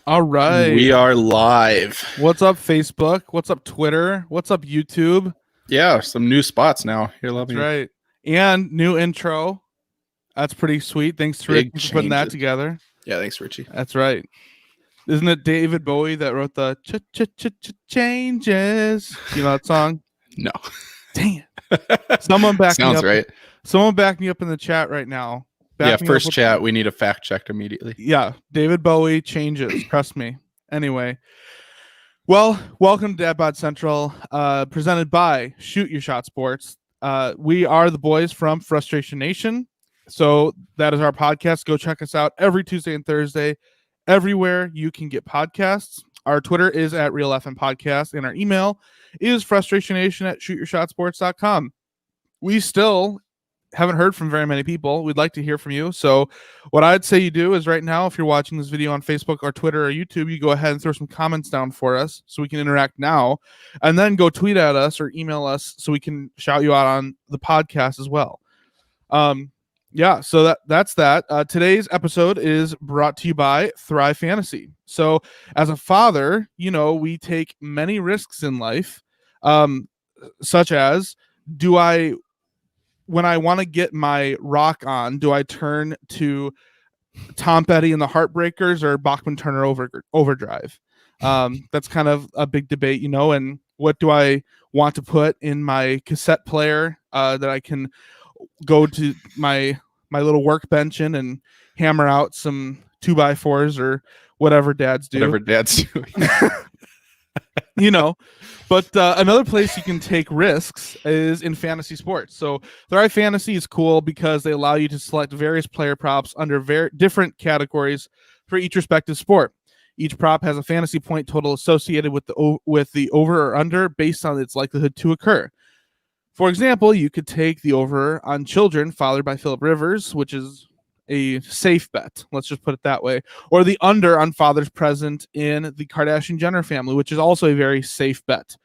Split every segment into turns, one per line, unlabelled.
All right.
We are live.
What's up, Facebook? What's up, Twitter? What's up, YouTube?
Yeah, some new spots now. You're
That's
loving it.
right. And new intro. That's pretty sweet. Thanks to
Big
Ricky for putting that
changes.
together.
Yeah, thanks, Richie.
That's right. Isn't it David Bowie that wrote the changes? You know that song?
No.
Dang it. Someone back me
Sounds
up.
right.
Someone back me up in the chat right now. Back me up
first
with-
chat. We need a fact checked immediately.
Yeah, David Bowie changes. Trust me. Anyway, well, welcome to Dad Bod Central, presented by Shoot Your Shot Sports. We are the boys from Frustration Nation, so that is our podcast. Go check us out every Tuesday and Thursday, everywhere you can get podcasts. Our Twitter is at Real FM Podcast, and our email is frustrationnation@shootyourshotsports.com. We still haven't heard from very many people. We'd like to hear from you. So what I'd say you do is right now, if you're watching this video on Facebook or Twitter or YouTube, you go ahead and throw some comments down for us so we can interact now, and then go tweet at us or email us so we can shout you out on the podcast as well. Yeah, so that's that. Today's episode is brought to you by Thrive Fantasy. So as a father, you know, we take many risks in life, such as, when I want to get my rock on, do I turn to Tom Petty and the Heartbreakers or Bachman Turner Overdrive? That's kind of a big debate, you know, and what do I want to put in my cassette player that I can go to my little workbench in and hammer out some 2x4s or whatever dads do.
Whatever dad's doing.
You know, but another place you can take risks is in fantasy sports. So Thrive Fantasy is cool because they allow you to select various player props under different categories for each respective sport. Each prop has a fantasy point total associated with the over or under based on its likelihood to occur. For example, you could take the over on Children, fathered by Philip Rivers, which is a safe bet. Let's just put it that way. Or the under on fathers present in the Kardashian-Jenner family, which is also a very safe bet.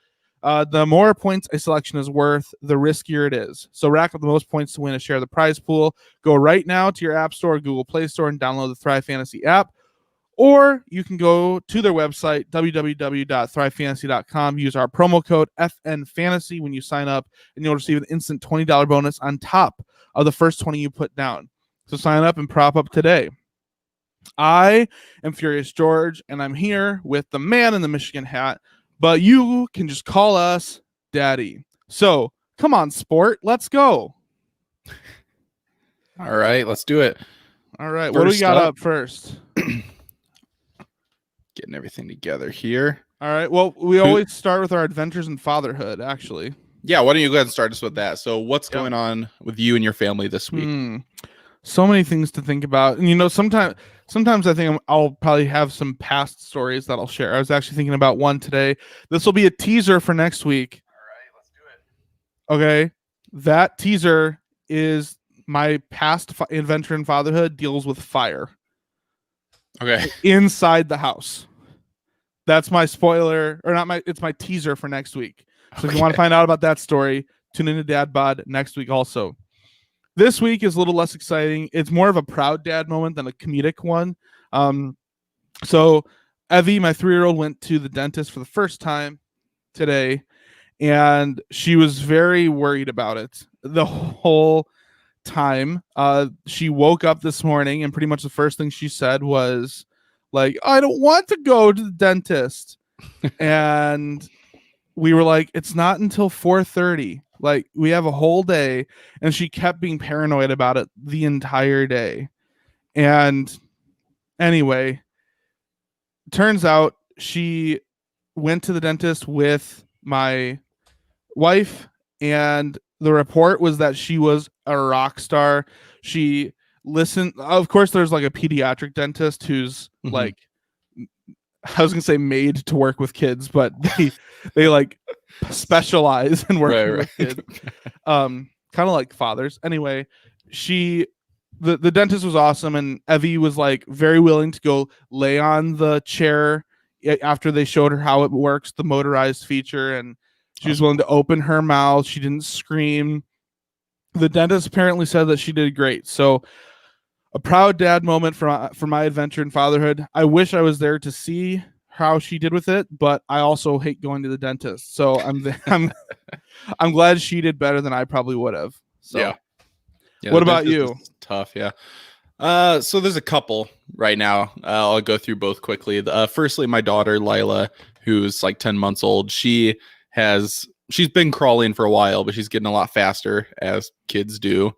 The more points a selection is worth, the riskier it is. So rack up the most points to win a share of the prize pool. Go right now to your App Store or Google Play Store and download the Thrive Fantasy app. Or you can go to their website, www.thrivefantasy.com. Use our promo code FNFantasy when you sign up, and you'll receive an instant $20 bonus on top of the first 20 you put down. So sign up and prop up today. I am Furious George, and I'm here with the man in the Michigan hat, but you can just call us Daddy. So come on, sport. Let's go.
All right, let's do it.
All right. What do we got up first?
Getting everything together here.
All right. Well, we always start with our adventures in fatherhood, actually.
Yeah, why don't you go ahead and start us with that? So what's going on with you and your family this week?
So many things to think about. And, you know, sometimes I think I'll probably have some past stories that I'll share. I was actually thinking about one today. This will be a teaser for next week.
All right, let's do it.
Okay. That teaser is my past adventure in fatherhood deals with fire.
Okay.
Inside the house. That's my spoiler, or not it's my teaser for next week. So if you want to find out about that story, tune into Dad Bod next week also. This week is a little less exciting. It's more of a proud dad moment than a comedic one. So Evie, my 3-year-old, went to the dentist for the first time today, and she was very worried about it the whole time. She woke up this morning, and pretty much the first thing she said was like, I don't want to go to the dentist. And we were like, it's not until 4:30. Like, we have a whole day. And she kept being paranoid about it the entire day. And anyway, turns out she went to the dentist with my wife, and the report was that she was a rock star. She listened. Of course, there's like a pediatric dentist who's like, I was gonna say made to work with kids, but they like specialize in working with kids. Kind of like fathers. Anyway, the dentist was awesome, and Evie was like very willing to go lay on the chair after they showed her how it works, the motorized feature, and she was willing to open her mouth. She didn't scream. The dentist apparently said that she did great. So A proud dad moment for my adventure in fatherhood. I wish I was there to see how she did with it, but I also hate going to the dentist. So I'm glad she did better than I probably would have. So
Yeah. Yeah,
what
the
about
dentist
you?
is tough, yeah. So there's a couple right now. I'll go through both quickly. Firstly, my daughter Lila, who's like 10 months old, she's been crawling for a while, but she's getting a lot faster as kids do.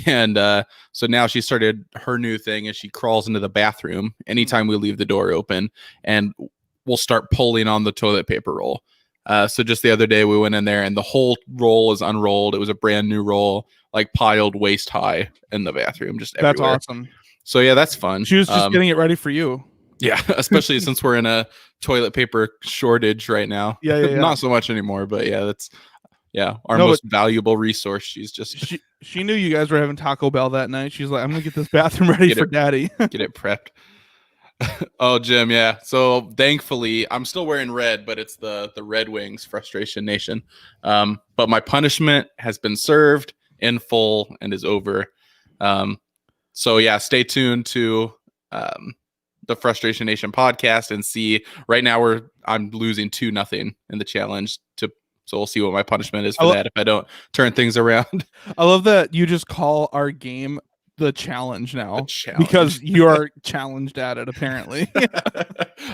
And so now she started her new thing is she crawls into the bathroom anytime we leave the door open, and we'll start pulling on the toilet paper roll. So just the other day we went in there and the whole roll is unrolled. It was a brand new roll, like piled waist high in the bathroom, just
That's
everywhere.
awesome.
So yeah, that's fun.
She was just getting it ready for you.
Yeah, especially since we're in a toilet paper shortage right now.
Yeah.
Not so much anymore, but yeah, that's our
No,
most valuable resource. She's just
she knew you guys were having Taco Bell that night. She's like, I'm gonna get this bathroom ready for daddy.
Get it prepped. Oh, Jim, yeah. So thankfully, I'm still wearing red, but it's the Red Wings Frustration Nation. But my punishment has been served in full and is over. So yeah, stay tuned to the Frustration Nation podcast and see. Right now, I'm losing 2-0 in the challenge. So we'll see what my punishment is for that if I don't turn things around.
I love that you just call our game the challenge now because you are challenged at it apparently.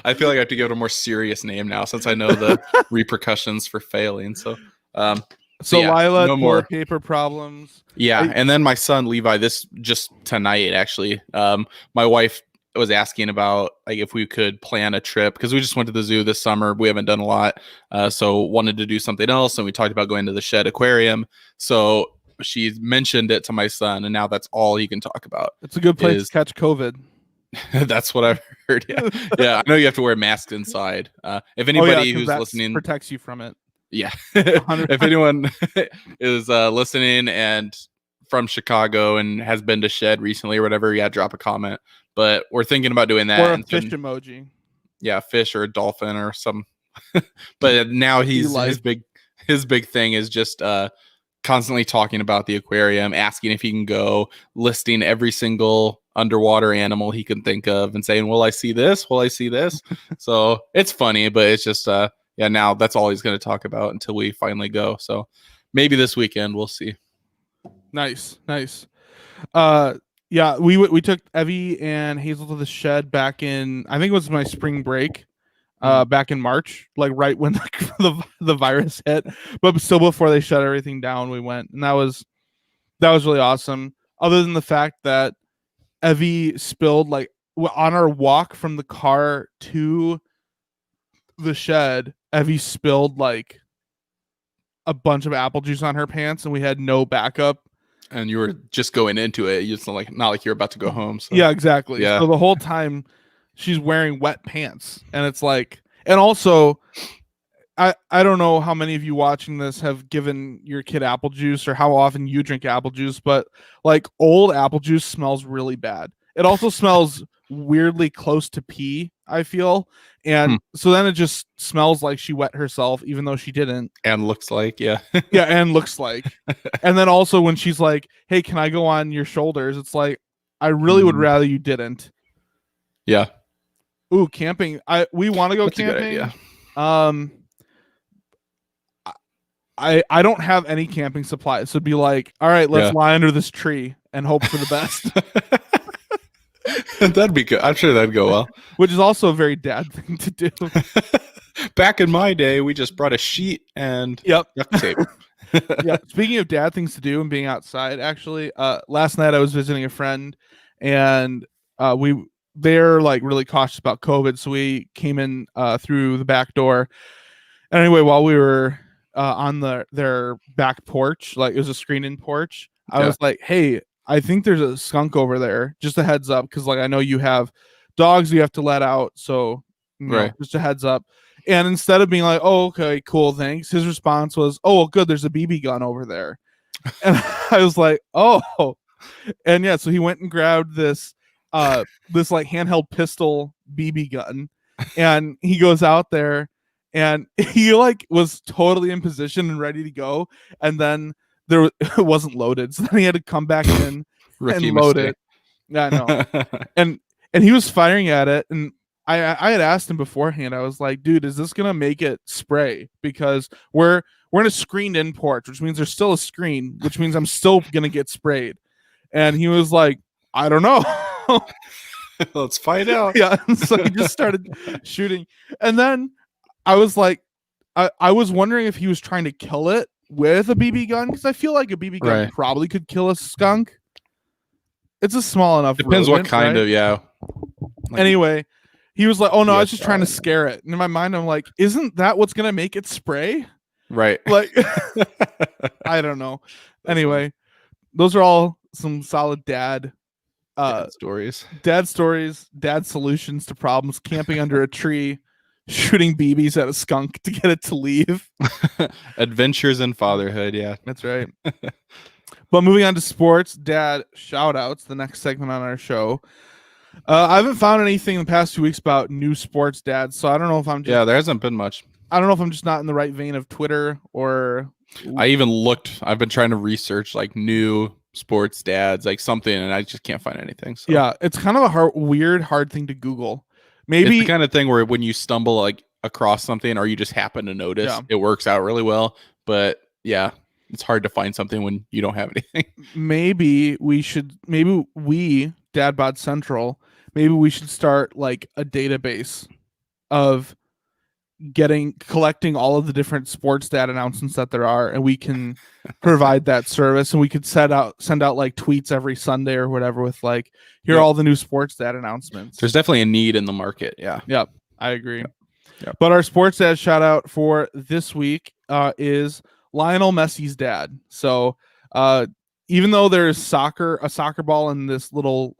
I feel like I have to give it a more serious name now since I know the repercussions for failing. So yeah,
Lila,
no more
paper problems.
Yeah, and then my son Levi, this just tonight actually. My wife was asking about like if we could plan a trip because we just went to the zoo this summer. We haven't done a lot, so wanted to do something else, and we talked about going to the Shed Aquarium. So she mentioned it to my son, and now that's all he can talk about.
It's a good place to catch COVID.
That's what I've heard. Yeah. I know you have to wear masks inside. If anybody who's listening
protects you from it.
Yeah. If anyone is listening and from Chicago and has been to Shed recently or whatever, drop a comment. But we're thinking about doing that.
Or a fish emoji.
Yeah, fish or a dolphin or some. But now his big thing is just constantly talking about the aquarium, asking if he can go, listing every single underwater animal he can think of and saying, will I see this? Will I see this? So it's funny, but it's just now that's all he's going to talk about until we finally go. So maybe this weekend we'll see.
Nice. Yeah, we took Evie and Hazel to the Shed back in, I think it was my spring break, back in March, like right when the virus hit, but still before they shut everything down, we went, and that was really awesome. Other than the fact that Evie spilled, like on our walk from the car to the Shed, Evie spilled like a bunch of apple juice on her pants, and we had no backup.
And you were just going into it. It's not like you're about to go home. So.
Yeah, exactly.
Yeah.
So the whole time she's wearing wet pants, and it's like, and also I don't know how many of you watching this have given your kid apple juice or how often you drink apple juice, but like old apple juice smells really bad. It also smells weirdly close to pee, I feel. And so then it just smells like she wet herself, even though she didn't.
And looks like, yeah.
Yeah, and looks like. And then also when she's like, hey, can I go on your shoulders? It's like, I really would rather you didn't.
Yeah.
Ooh, camping. We want to go camping.
A good idea.
I don't have any camping supplies. So it'd be like, all right, let's lie under this tree and hope for the best.
That'd be good. I'm sure that'd go well.
Which is also a very dad thing to do.
Back in my day, we just brought a sheet and duct tape.
Yeah. Speaking of dad things to do and being outside, actually, last night I was visiting a friend, and they're like really cautious about COVID, so we came in through the back door. And anyway, while we were on their back porch, like it was a screen-in porch, I was like, hey, I think there's a skunk over there. Just a heads up, because like I know you have dogs you have to let out, so just a heads up. And instead of being like, oh, okay, cool, thanks, his response was, oh, well, good, there's a BB gun over there. And I was like, oh. And yeah, so he went and grabbed this this like handheld pistol BB gun, and he goes out there, and he like was totally in position and ready to go, and then it wasn't loaded, so then he had to come back in and load it. Yeah, no. and he was firing at it, and I had asked him beforehand. I was like, dude, is this gonna make it spray? Because we're in a screened in porch, which means there's still a screen, which means I'm still gonna get sprayed. And he was like, I don't know.
Let's find out.
Yeah. So he just started shooting. And then I was like, I was wondering if he was trying to kill it with a BB gun, because I feel like a BB gun
Right.
probably could kill a skunk. It's a small enough.
Depends
rodent,
what kind
right?
of, yeah. Like,
Anyway, he was like, "Oh no, I was
Yes,
just trying to scare it." And in my mind, I'm like, "Isn't that what's gonna make it spray?"
right.
Like, I don't know. Anyway, those are all some solid dad
Stories.
stories, dad solutions to problems. Camping under a tree, shooting BBs at a skunk to get it to leave.
Adventures in fatherhood. Yeah.
That's right. But moving on to sports, dad shout outs, the next segment on our show. I haven't found anything in the past 2 weeks about new sports dads, so I don't know if I'm just,
Yeah, there hasn't been much.
I don't know if I'm just not in the right vein of Twitter or
I've been trying to research like new sports dads, like something, and I just can't find anything. So
yeah, it's kind of a hard thing to Google.
it's
Maybe
the kind of thing where when you stumble like across something or you just happen to notice,
Yeah.
it works out really well. But yeah, it's hard to find something when you don't have anything.
maybe we Dad Bod Central, maybe we should start like a database of collecting all of the different sports dad announcements that there are, and we can provide that service, and we could send out like tweets every Sunday or whatever with like, here are
Yep.
all the new sports dad announcements.
There's definitely a need in the market. Yeah.
Yep, I agree.
Yep.
But our sports dad shout out for this week is Lionel Messi's dad. So even though there's a soccer ball in this little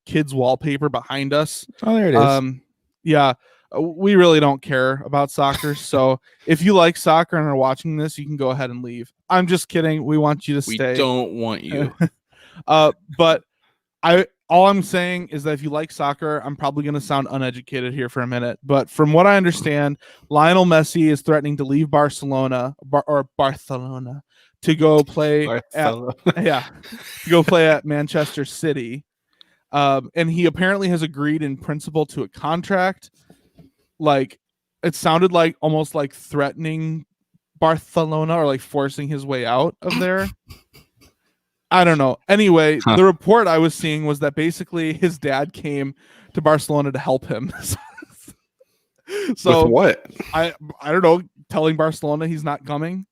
kid's wallpaper behind us,
Oh, there it is.
yeah, we really don't care about soccer. So if you like soccer and are watching this, you can go ahead and leave. I'm just kidding. We want you to
We
stay.
don't want you.
But all I'm saying is that if you like soccer, I'm probably going to sound uneducated here for a minute, but from what I understand, Lionel Messi is threatening to leave Barcelona to go play at Manchester City. And he apparently has agreed in principle to a contract. Like, it sounded like almost like threatening Barcelona or like forcing his way out of there. I don't know. Anyway, the report I was seeing was that basically his dad came to Barcelona to help him. So
with what?
I don't know, telling Barcelona he's not coming.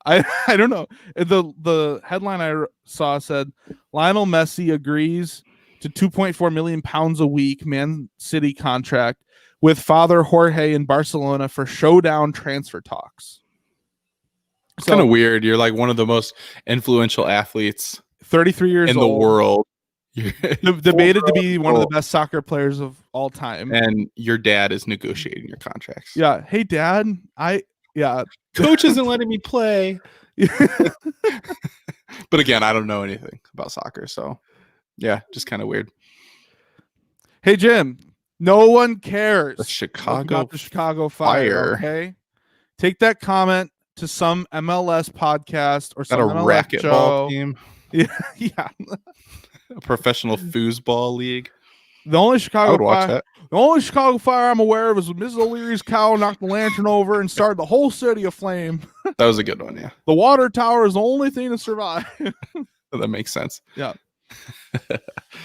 I don't know. The headline I saw said Lionel Messi agrees to 2.4 million pounds a week Man City contract with father Jorge in Barcelona for showdown transfer talks.
It's kind of weird. You're like one of the most influential athletes
33 years
in
old,
the world.
Debated to be one of the best soccer players of all time.
And your dad is negotiating your contracts.
Yeah. Hey, Dad.
Coach isn't letting me play. But again, I don't know anything about soccer. So yeah, just kind of weird.
Hey, Jim. No one cares
about
the Chicago Fire. Okay. Take that comment to some MLS podcast or some
a
MLS
racquetball team.
Yeah.
A professional foosball league.
The only Chicago Fire I'm aware of is when Mrs. O'Leary's cow knocked the lantern over and started the whole city aflame.
That was a good one, yeah.
The water tower is the only thing to survive.
That makes sense.
Yeah.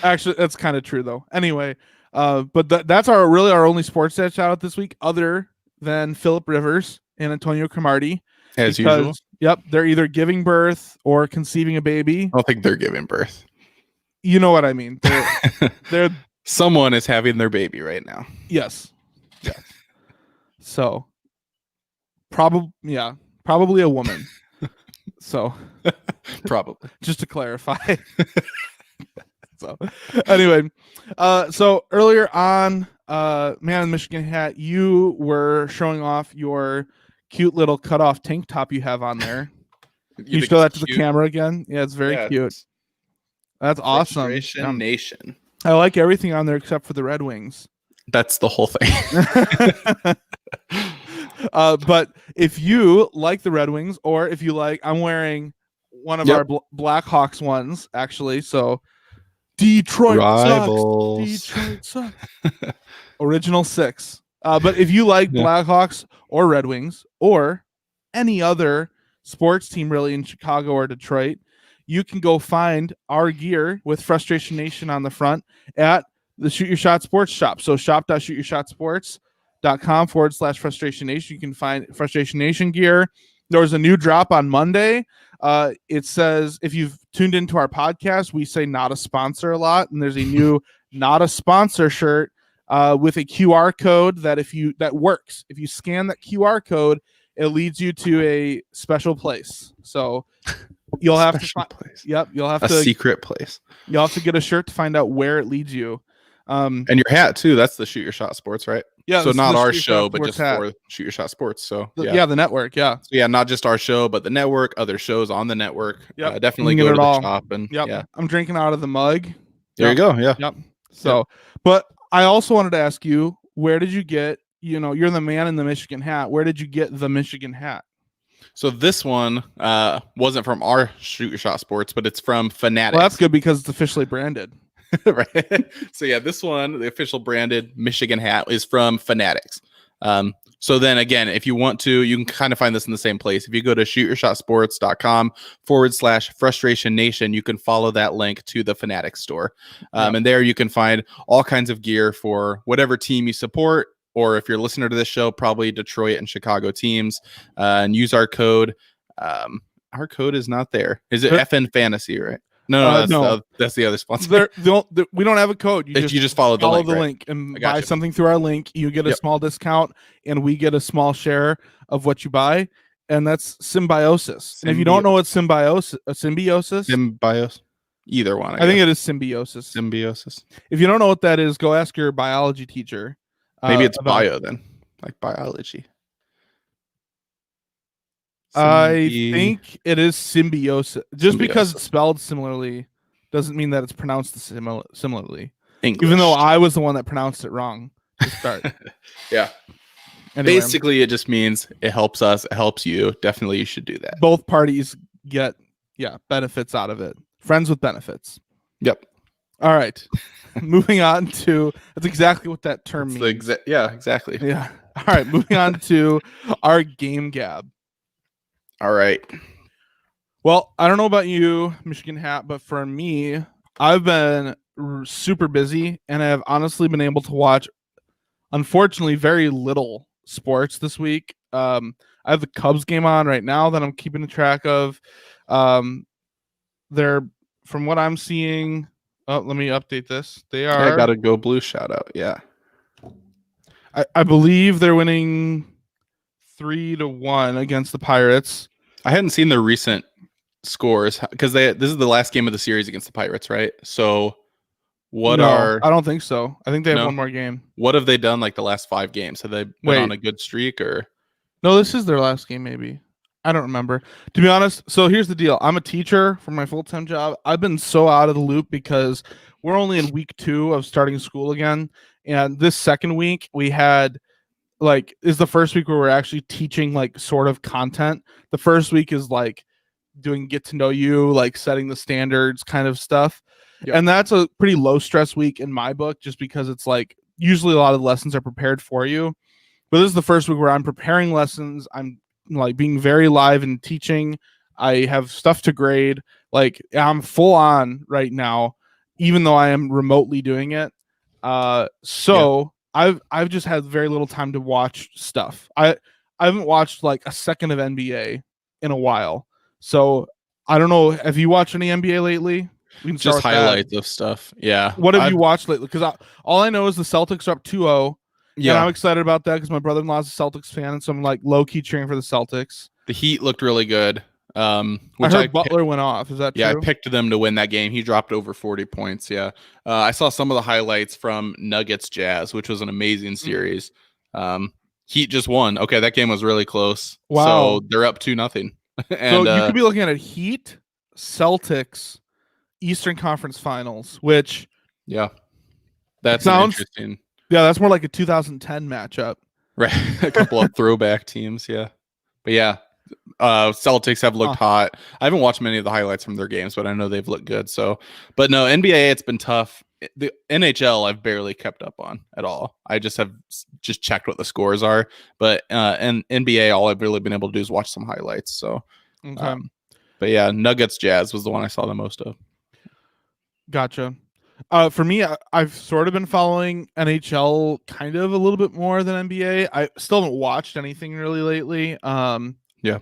Actually, that's kind of true though. Anyway, but that's our only sports stat shout out this week, other than Philip Rivers and Antonio Cromartie.
As usual.
Yep, they're either giving birth or conceiving a baby.
I don't think they're giving birth.
You know what I mean? They're
someone is having their baby right now.
Yes. So probably a woman. So
probably,
just to clarify. So anyway, so earlier on, Man in the Michigan Hat, you were showing off your cute little cutoff tank top you have on there. You show that to the camera again? Yeah, it's very cute. That's awesome.
Nation.
I like everything on there except for the Red Wings.
That's the whole thing.
But if you like the Red Wings, or if you like, I'm wearing one of our Blackhawks ones, actually. So Detroit
Rivals.
sucks. Detroit sucks. Original 6. But if you like
Yeah.
Blackhawks or Red Wings or any other sports team really in Chicago or Detroit, you can go find our gear with Frustration Nation on the front at the Shoot Your Shot Sports shop. So shop.shootyourshotsports.com/Frustration Nation. You can find Frustration Nation gear. There was a new drop on Monday. It says, if you've tuned into our podcast, we say not a sponsor a lot, and there's a new not a sponsor shirt with a QR code that works. If you scan that QR code, it leads you to a special place. So you'll have to find,
place.
yep, you'll have
A
to
secret place.
you'll have to get a shirt to find out where it leads you.
And your hat too. That's the Shoot Your Shot Sports, right?
Yeah,
So
this is
not
the
our
Shoot Your
show,
Shot
but
Sports
just
hat.
for Shoot Your Shot Sports. So
The network, yeah.
So yeah, not just our show, but the network, other shows on the network.
Yep.
Definitely
You can
go
get
to
it
the
all.
shop and
Yep.
yeah.
I'm drinking out of the mug.
There you go. Yeah.
Yep. So, but I also wanted to ask you, where did you get, you're the man in the Michigan hat. Where did you get the Michigan hat?
So this one wasn't from our Shoot Your Shot Sports, but it's from Fanatics.
Well, that's good because it's officially branded.
Right. So yeah, this one, the official branded Michigan hat, is from Fanatics. So then again, if you want to, you can kind of find this in the same place. If you go to shootyourshotsports.com/Frustration Nation, you can follow that link to the Fanatics store. And there you can find all kinds of gear for whatever team you support, or if you're a listener to this show, probably Detroit and Chicago teams, and use our code. Our code is not there. Is it FN Fantasy, right? No, that's the other sponsor.
We don't have a code.
You just follow the link,
link and buy something through our link. You get a small discount, and we get a small share of what you buy, and that's symbiosis. And if you don't know what symbiosis,
either one.
I think it is symbiosis.
Symbiosis.
If you don't know what that is, go ask your biology teacher.
Maybe it's bio then, like biology.
I think it is symbiosis. Just because it's spelled similarly doesn't mean that it's pronounced similarly.
English.
Even though I was the one that pronounced it wrong to start.
Yeah. Anyway, basically, it just means it helps us. It helps you. Definitely, you should do that.
Both parties get benefits out of it. Friends with benefits.
Yep.
All right. Moving on to, that's exactly what that term means.
Yeah, exactly.
Yeah. All right. Moving on to our game gab.
All right.
Well, I don't know about you, Michigan Hat, but for me, I've been super busy and I have honestly been able to watch, unfortunately, very little sports this week. I have the Cubs game on right now that I'm keeping track of. They're, from what I'm seeing, let me update this. They are.
I got a Go Blue shout out. Yeah.
I believe they're winning 3-1 against the Pirates.
I hadn't seen the recent scores because this is the last game of the series against the Pirates, right? So I
don't think so. I think they have one more game.
What have they done like the last 5 games? Have they been on a good streak or?
No, this is their last game, maybe. I don't remember. To be honest, so here's the deal. I'm a teacher for my full-time job. I've been so out of the loop because we're only in week 2 of starting school again. And this second week we had is the first week where we're actually teaching sort of content. The first week is doing get to know you, setting the standards kind of stuff. Yep. And that's a pretty low stress week in my book, just because it's usually a lot of the lessons are prepared for you. But this is the first week where I'm preparing lessons. I'm being very live and teaching. I have stuff to grade. I'm full on right now, even though I am remotely doing it. I've just had very little time to watch stuff. I haven't watched a second of NBA in a while. So I don't know. Have you watched any NBA lately? We can
just highlights of stuff. Yeah.
What have you watched lately? Because all I know is the Celtics are up 2-0.
Yeah.
And I'm excited about that because my brother-in-law is a Celtics fan, and so I'm low-key cheering for the Celtics.
The Heat looked really good.
I heard Butler went off. Is that true?
Yeah, I picked them to win that game. He dropped over 40 points. Yeah. I saw some of the highlights from Nuggets Jazz, which was an amazing series. Heat just won. Okay, that game was really close.
Wow.
So they're up 2-0. And
so you could be looking at Heat, Celtics, Eastern Conference Finals, which
that's interesting.
Yeah, that's more like a 2010 matchup.
Right. A couple of throwback teams, yeah. But yeah. Celtics have looked hot. I haven't watched many of the highlights from their games, but I know they've looked good. So, but no, NBA, it's been tough. The NHL, I've barely kept up on at all. I just have checked what the scores are, but and NBA, all I've really been able to do is watch some highlights. So,
Okay.
But yeah, Nuggets Jazz was the one I saw the most of.
Gotcha. For me, I've sort of been following NHL kind of a little bit more than NBA. I still haven't watched anything really lately.
Yeah.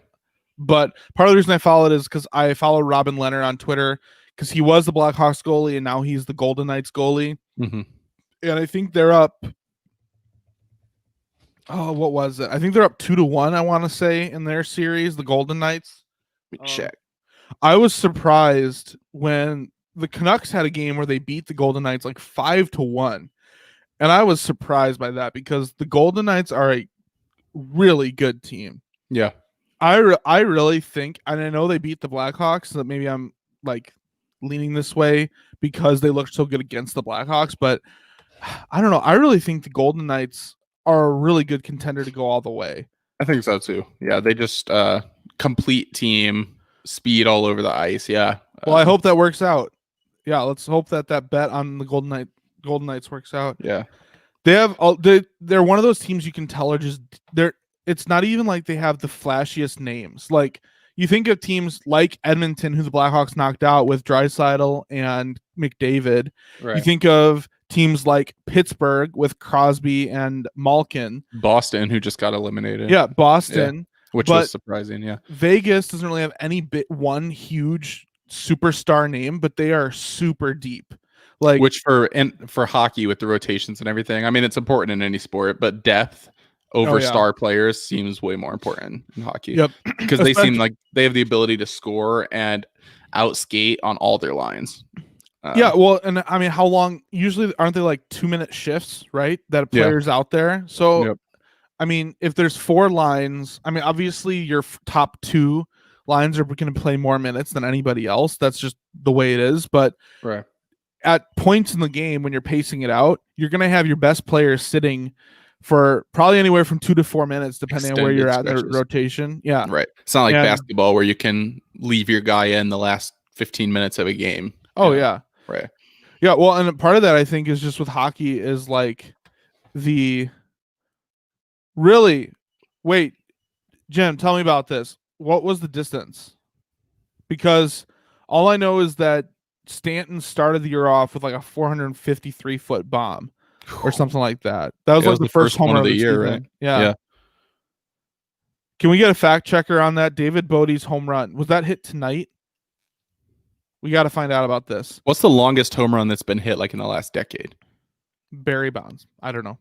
But part of the reason I follow it is because I follow Robin Leonard on Twitter because he was the Blackhawks goalie and now he's the Golden Knights goalie.
Mm-hmm.
And I think they're up. Oh, what was it? I think they're up 2-1, I want to say, in their series, the Golden Knights.
Check.
I was surprised when the Canucks had a game where they beat the Golden Knights like 5-1. And I was surprised by that because the Golden Knights are a really good team.
Yeah.
I really think, and I know they beat the Blackhawks, so that maybe I'm like leaning this way because they looked so good against the Blackhawks, but I don't know. I really think the Golden Knights are a really good contender to go all the way.
I think so too. Yeah, they just complete team, speed all over the ice. Yeah.
Well, I hope that works out. Yeah, let's hope that bet on the Golden Knights works out.
Yeah.
They have they're one of those teams you can tell are just it's not even like they have the flashiest names. Like you think of teams like Edmonton, who the Blackhawks knocked out with Draisaitl and McDavid.
Right.
You think of teams like Pittsburgh with Crosby and Malkin.
Boston, who just got eliminated.
Yeah, Boston.
Yeah. Which was surprising, yeah.
Vegas doesn't really have any one huge superstar name, but they are super deep. Like
which for hockey with the rotations and everything, I mean, it's important in any sport, but depth over star players seems way more important in hockey.
Yep.
Because they seem like they have the ability to score and outskate on all their lines.
Yeah, well, and I mean, how long? Usually, aren't they like 2-minute shifts, right? That a player's out there. So, I mean, if there's 4 lines, I mean, obviously your top 2 lines are going to play more minutes than anybody else. That's just the way it is. But at points in the game when you're pacing it out, you're going to have your best players sitting for probably anywhere from 2 to 4 minutes, depending on where you're at in the rotation. Yeah.
Right. It's not like basketball where you can leave your guy in the last 15 minutes of a game.
Oh, yeah.
Right.
Yeah. Well, and part of that, I think, is just with hockey is like wait, Jim, tell me about this. What was the distance? Because all I know is that Stanton started the year off with like a 453-foot bomb or something like that. That was like the first home run
of the year, right?
Yeah. Can we get a fact checker on that? David Bodie's home run. Was that hit tonight? We got to find out about this.
What's the longest home run that's been hit like in the last decade?
Barry Bonds. I don't know.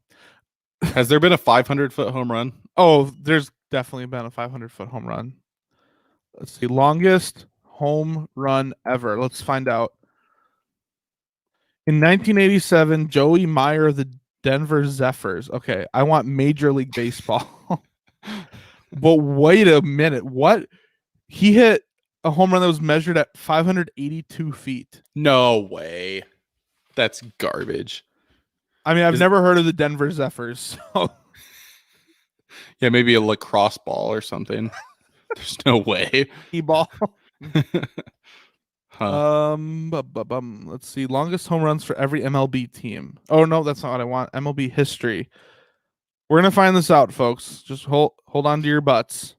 Has there been a 500-foot home run?
Oh, there's definitely been a 500-foot home run. Let's see. Longest home run ever. Let's find out. In 1987, Joey Meyer of the Denver Zephyrs. Okay, I want Major League Baseball. But wait a minute. What? He hit a home run that was measured at 582 feet.
No way. That's garbage.
I mean, I've never heard of the Denver Zephyrs. So.
Yeah, maybe a lacrosse ball or something. There's no way.
E-ball. Let's see. Longest home runs for every MLB team. Oh no, that's not what I want. MLB history. We're gonna find this out, folks. Just hold on to your butts.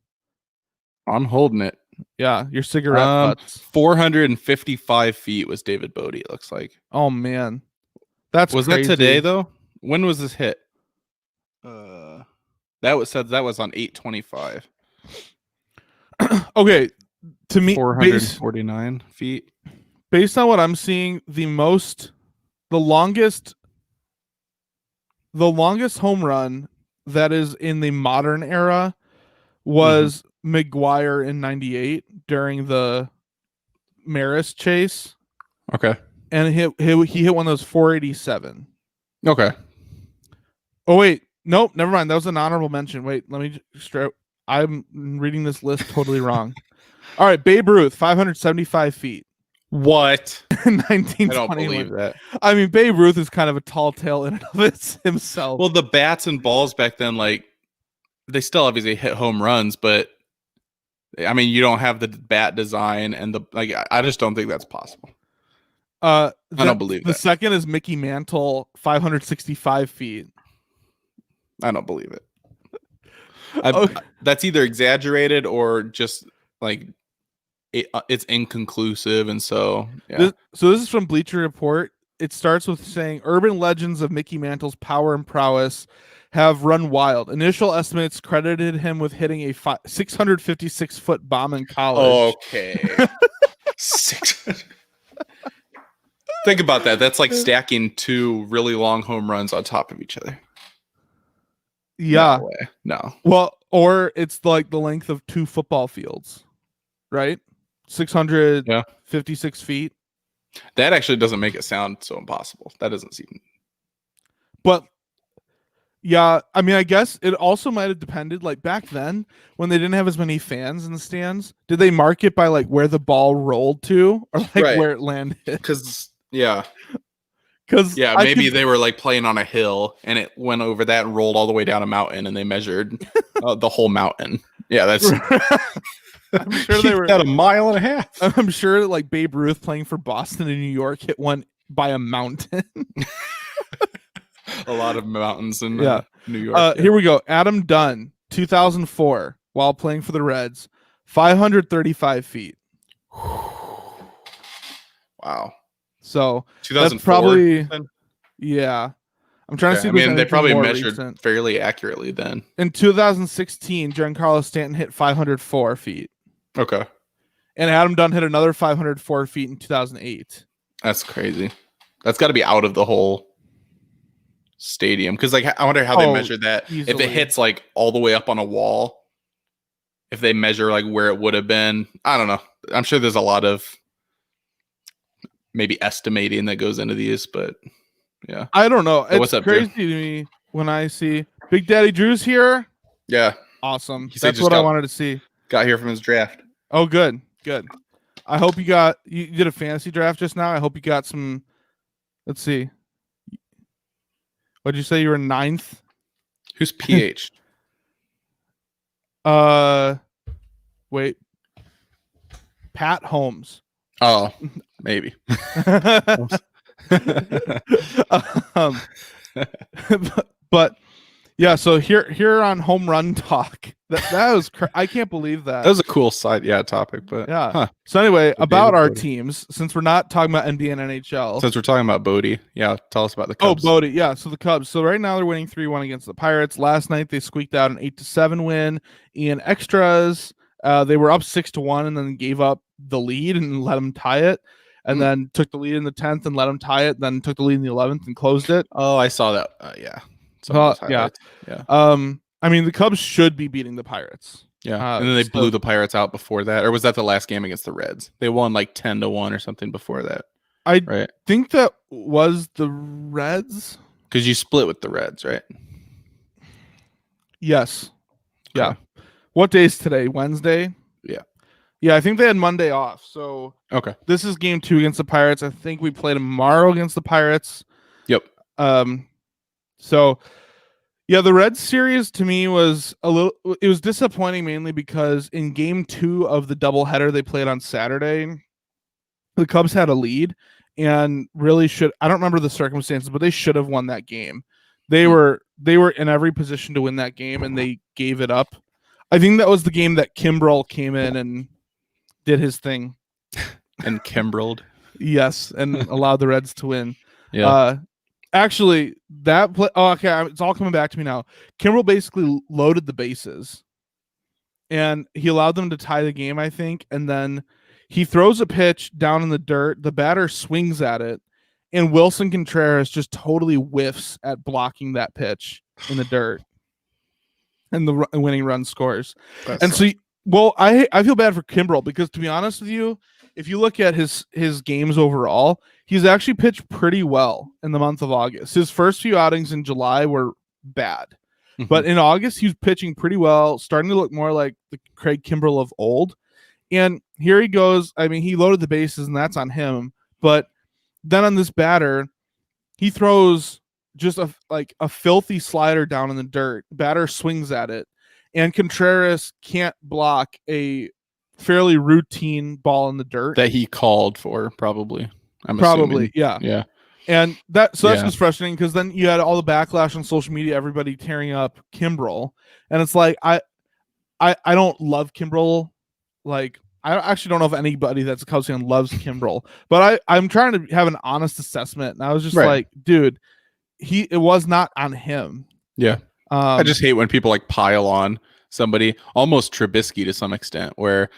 I'm holding it.
Yeah, your cigarette butts.
455 feet was David Bodie, it looks like.
Oh man. Was
that today though? When was this hit? That was on 8/25.
Okay, to me,
449 feet.
Based on what I'm seeing, the longest home run that is in the modern era was McGuire in '98 during the Maris chase.
Okay,
and he hit one of those 487.
Okay.
Oh wait, nope, never mind. That was an honorable mention. Wait, let me I'm reading this list totally wrong. All right, Babe Ruth, 575 feet.
What?
1921.
I don't believe that.
I mean, Babe Ruth is kind of a tall tale in and of it himself.
Well, the bats and balls back then, like, they still obviously hit home runs, but I mean, you don't have the bat design and the like. I just don't think that's possible.
I
don't believe
the
that.
second is Mickey Mantle, 565 feet.
I don't believe it.
Okay.
That's either exaggerated or just like it's inconclusive, and so yeah.
This is from Bleacher Report. It starts with saying urban legends of Mickey Mantle's power and prowess have run wild. Initial estimates credited him with hitting a 656-foot bomb in college.
Okay. 600. Think about that. That's like stacking 2 really long home runs on top of each other.
Yeah.
No way. No.
Well, or it's like the length of 2 football fields, right? 656 feet.
That actually doesn't make it sound so impossible. That doesn't seem.
But yeah, I mean, I guess it also might have depended. Like back then, when they didn't have as many fans in the stands, did they mark it by like where the ball rolled to, or like
Right.
where it landed?
Because
Because
maybe they were like playing on a hill and it went over that and rolled all the way down a mountain, and they measured the whole mountain. Yeah, that's.
I'm sure they were
at 1.5 miles.
I'm sure that like Babe Ruth playing for Boston and New York hit one by a mountain.
A lot of mountains in New York.
Yeah. Here we go. Adam Dunn, 2004, while playing for the Reds, 535 feet.
Wow.
So
2004.
that's probably yeah. I'm trying to see.
I mean, they probably
measured
measured fairly accurately then.
In 2016, Giancarlo Stanton hit 504 feet.
Okay.
And Adam Dunn hit another 504 feet in 2008.
That's crazy. That's got to be out of the whole stadium, because like I wonder how they measured that.
Easily.
If it hits like all the way up on a wall, if they measure like where it would have been, I don't know. I'm sure there's a lot of maybe estimating that goes into these, but yeah,
I don't know.
So what's
it's
up,
crazy
Drew?
to me when I see Big Daddy Drew's here.
Yeah,
awesome.
He said
That's
just
what I
got-
wanted to see.
got here from his draft.
Oh, good. I hope you did a fantasy draft just now. I hope you got some. Let's see. What'd you say? You were 9th?
Who's PH?
Wait. Pat Holmes.
Oh, maybe.
um, but yeah, so here on Home Run Talk, that was I can't believe that.
That was a cool side topic, but
Yeah.
huh.
So anyway,
So
about
David
our
Bodie.
teams, since we're not talking about NBA and NHL.
Since we're talking about Bodie, tell us about the
Oh,
Cubs.
Bodie, yeah. So the Cubs. So right now they're winning 3-1 against the Pirates. Last night they squeaked out an 8-7 win in extras. They were up 6-1 and then gave up the lead and let them tie it, and then took the lead in the 10th and let them tie it. Then took the lead in the 11th and closed it.
Oh, I saw that. Some of those
Yeah.
highlights.
I mean the Cubs should be beating the Pirates.
Yeah, and then they blew the Pirates out before that, or was that the last game against the Reds? They won like 10-1 or something before that.
I think that was the Reds.
Because you split with the Reds, right?
Yes.
Okay.
Yeah. What day is today? Wednesday?
Yeah.
Yeah, I think they had Monday off. So
Okay.
this is game 2 against the Pirates. I think we play tomorrow against the Pirates.
Yep.
So yeah, the Reds series to me was it was disappointing mainly because in game 2 of the doubleheader they played on Saturday, the Cubs had a lead and really I don't remember the circumstances, but they should have won that game. They were in every position to win that game and they gave it up. I think that was the game that Kimbrel came in and did his thing.
And Kimbrelled.
Yes, and allowed the Reds to win.
Yeah.
Actually, that play. Oh, okay, it's all coming back to me now. Kimbrel basically loaded the bases, and he allowed them to tie the game, I think. And then he throws a pitch down in the dirt. The batter swings at it, and Wilson Contreras just totally whiffs at blocking that pitch in the dirt, and the winning run scores. And so, well, I feel bad for Kimbrel because, to be honest with you, if you look at his games overall, he's actually pitched pretty well in the month of August. His first few outings in July were bad, but in August he was pitching pretty well, starting to look more like the Craig Kimbrel of old. And here he goes. I mean, he loaded the bases, and that's on him. But then on this batter, he throws just a filthy slider down in the dirt. Batter swings at it, and Contreras can't block a fairly routine ball in the dirt.
That he called for, probably. I'm
Probably,
assuming.
yeah.
Yeah.
And that's
Yeah.
just frustrating because then you had all the backlash on social media, everybody tearing up Kimbrel, and it's like I don't love Kimbrel. Like I actually don't know if anybody that's a Cubs fan loves Kimbrel, but I'm trying to have an honest assessment, and I was just
Right.
like, dude, it was not on him.
Yeah. I just hate when people like pile on somebody, almost Trubisky to some extent, where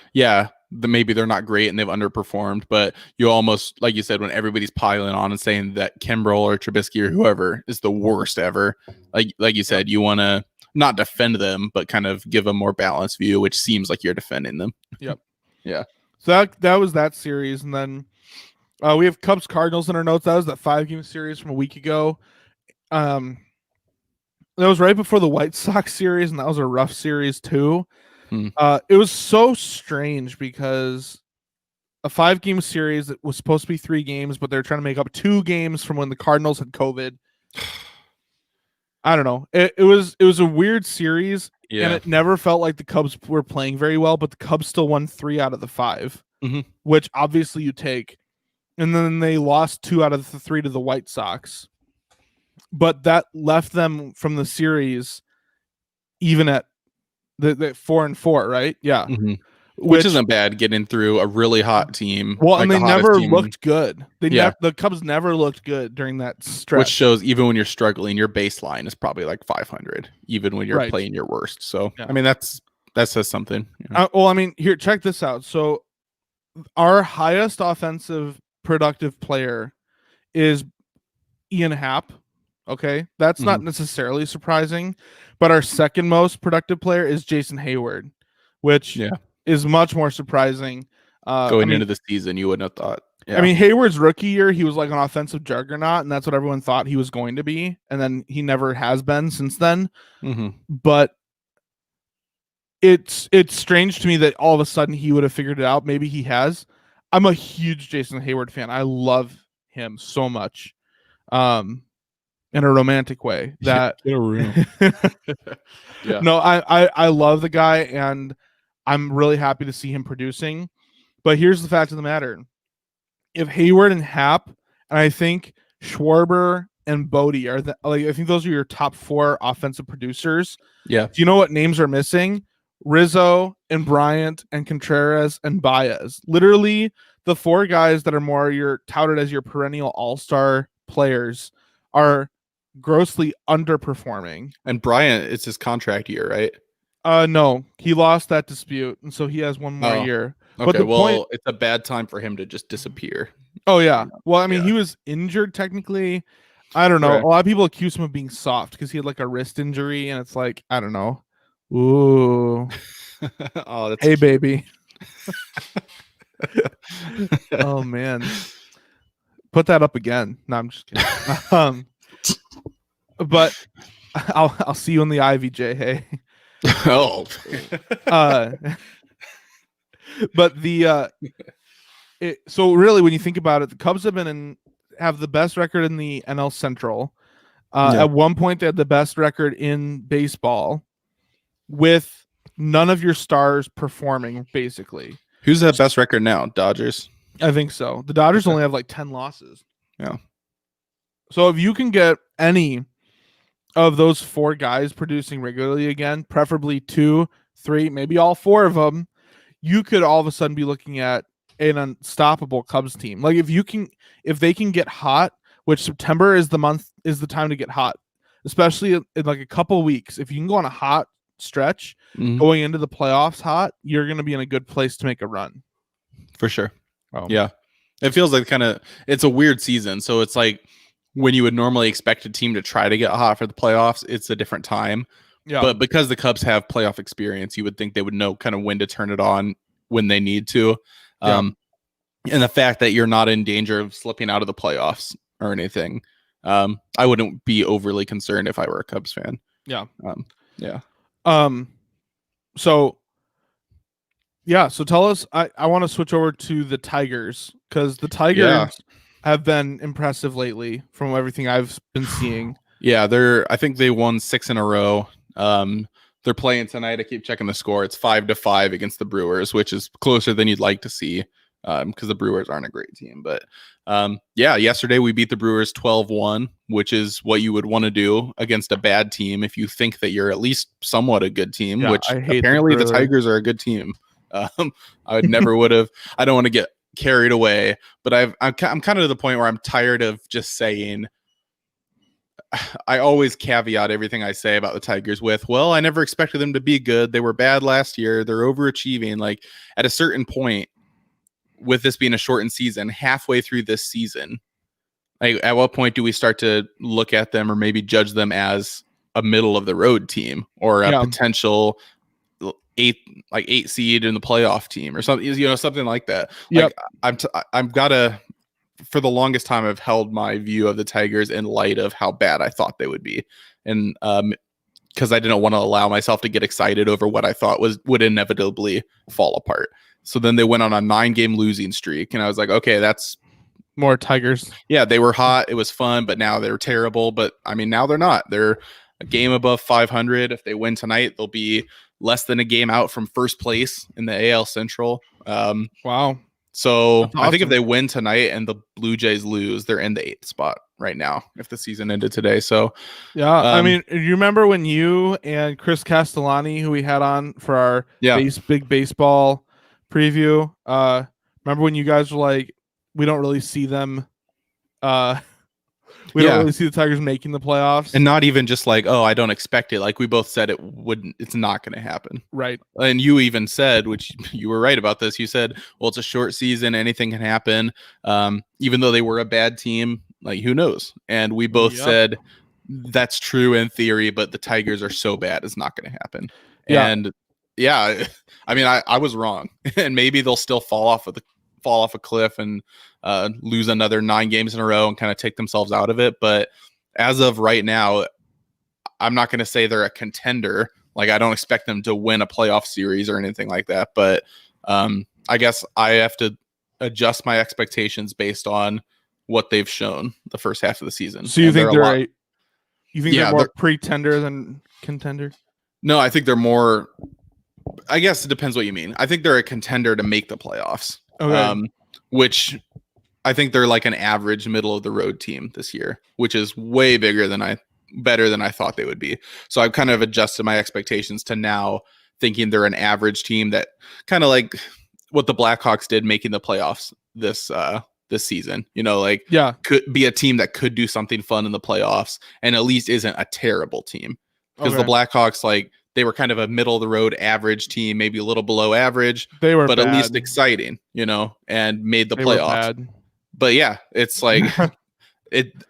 maybe they're not great and they've underperformed, but you almost, like you said, when everybody's piling on and saying that Kimbrel or Trubisky or whoever is the worst ever, like you said, you want to not defend them, but kind of give a more balanced view, which seems like you're defending them.
Yep.
Yeah.
So that was that series, and then we have Cubs Cardinals in our notes. That was that 5-game series from a week ago. That was right before the White Sox series, and that was a rough series too. It was so strange because a 5-game series that was supposed to be 3 games, but they're trying to make up 2 games from when the Cardinals had COVID. I don't know. It was a weird series, and it never felt like the Cubs were playing very well, but the Cubs still won 3 out of the 5, which obviously you take. And then they lost 2 out of the 3 to the White Sox. But that left them from the series even at the 4-4, right? Yeah.
Which isn't bad, getting through a really hot team.
Well, and they never looked good. The Cubs never looked good during that stretch.
Which shows even when you're struggling, your baseline is probably like 500, even when you're playing your worst. So, I mean, that says something.
Well, I mean, here, check this out. So our highest offensive productive player is Ian Happ. Okay, that's not necessarily surprising, but our second most productive player is Jason Hayward, which is much more surprising.
Going into the season, you wouldn't have thought.
I mean, Hayward's rookie year, he was like an offensive juggernaut, and that's what everyone thought he was going to be, and then he never has been since then. But it's strange to me that all of a sudden he would have figured it out. Maybe he has. I'm a huge Jason Hayward fan. I love him so much. In a romantic way. That
get a room.
No, I love the guy, and I'm really happy to see him producing. But here's the fact of the matter: if Hayward and Happ, and I think Schwarber and Bodie are I think those are your top 4 offensive producers.
Yeah.
Do you know what names are missing? Rizzo and Bryant and Contreras and Baez. Literally the 4 guys that are more touted as your perennial all-star players are grossly underperforming.
And Bryant, it's his contract year, right?
No, he lost that dispute, and so he has 1 more year.
Okay, but it's a bad time for him to just disappear.
Oh yeah. Well, I mean, he was injured technically. I don't know. Right. A lot of people accuse him of being soft because he had like a wrist injury, and it's like, I don't know. Ooh.
Oh, that's
hey, baby. Oh man. Put that up again. No, I'm just kidding. But I'll see you in the IVJ. Hey.
Oh.
But so really, when you think about it, the Cubs have the best record in the NL Central. At one point, they had the best record in baseball, with none of your stars performing. Basically,
who's the best record now? Dodgers.
I think so. The Dodgers only have like 10 losses.
Yeah.
So if you can get any of those 4 guys producing regularly again, preferably 2, 3, maybe all 4 of them, you could all of a sudden be looking at an unstoppable Cubs team. Like if they can get hot, which September is the time to get hot, especially in like a couple weeks. If you can go on a hot stretch going into the playoffs hot, you're going to be in a good place to make a run.
For sure. Oh. Yeah. It feels like it's a weird season. So it's like when you would normally expect a team to try to get hot for the playoffs, it's a different time. Yeah. But because the Cubs have playoff experience, you would think they would know kind of when to turn it on when they need to. And the fact that you're not in danger of slipping out of the playoffs or anything, I wouldn't be overly concerned if I were a Cubs fan.
Yeah. So tell us, I want to switch over to the Tigers, because the Tigers have been impressive lately from everything I've been seeing.
Yeah, I think they won 6 in a row. They're playing tonight. I keep checking the score. It's 5-5 against the Brewers, which is closer than you'd like to see because the Brewers aren't a great team. But yeah, yesterday we beat the Brewers 12-1, which is what you would want to do against a bad team if you think that you're at least somewhat a good team,
Yeah,
which
I hate
apparently the
Brewers.
Tigers are a good team. I never would have. I don't want to get carried away, but I'm kind of to the point where I'm tired of just saying. I always caveat everything I say about the Tigers with, well, I never expected them to be good. They were bad last year. They're overachieving. Like at a certain point, with this being a shortened season, halfway through this season, like at what point do we start to look at them or maybe judge them as a middle of the road team or a potential eight seed in the playoff team or something, something like that.
Yep.
Like I'm gotta. For the longest time, I've held my view of the Tigers in light of how bad I thought they would be. And because I didn't want to allow myself to get excited over what I thought would inevitably fall apart. So then they went on a 9-game losing streak. And I was like, okay, that's
more Tigers.
Yeah, they were hot. It was fun, but now they're terrible. But I mean, now they're not. They're a game above 500. If they win tonight, they'll be less than a game out from first place in the AL Central.
Wow.
So
That's
I think if
awesome.
they win tonight and the Blue Jays lose, they're in the 8th spot right now if the season ended today. So
yeah, I mean, you remember when you and Chris Castellani, who we had on for our big baseball preview, remember when you guys were like, we don't really see them, we don't really see the Tigers making the playoffs,
and not even just like, oh, I don't expect it. Like we both said, it's not going to happen,
right?
And you even said, which you were right about this. You said, well, it's a short season, anything can happen. Even though they were a bad team, like who knows? And we both said that's true in theory, but the Tigers are so bad, it's not going to happen.
Yeah.
And yeah, I mean, I was wrong, and maybe they'll still fall off a cliff and lose another 9 games in a row and kind of take themselves out of it. But as of right now, I'm not going to say they're a contender. Like I don't expect them to win a playoff series or anything like that. But I guess I have to adjust my expectations based on what they've shown the first half of the season.
So you think they're more pretender than contender?
No, I think they're more. I guess it depends what you mean. I think they're a contender to make the playoffs.
Okay.
Which I think they're like an average middle of the road team this year, which is way better than I thought they would be. So I've kind of adjusted my expectations to now thinking they're an average team that kind of like what the Blackhawks did making the playoffs this season, could be a team that could do something fun in the playoffs and at least isn't a terrible team because the Blackhawks, like, they were kind of a middle of the road average team, maybe a little below average, but at least exciting, and made the playoffs. But yeah, it's like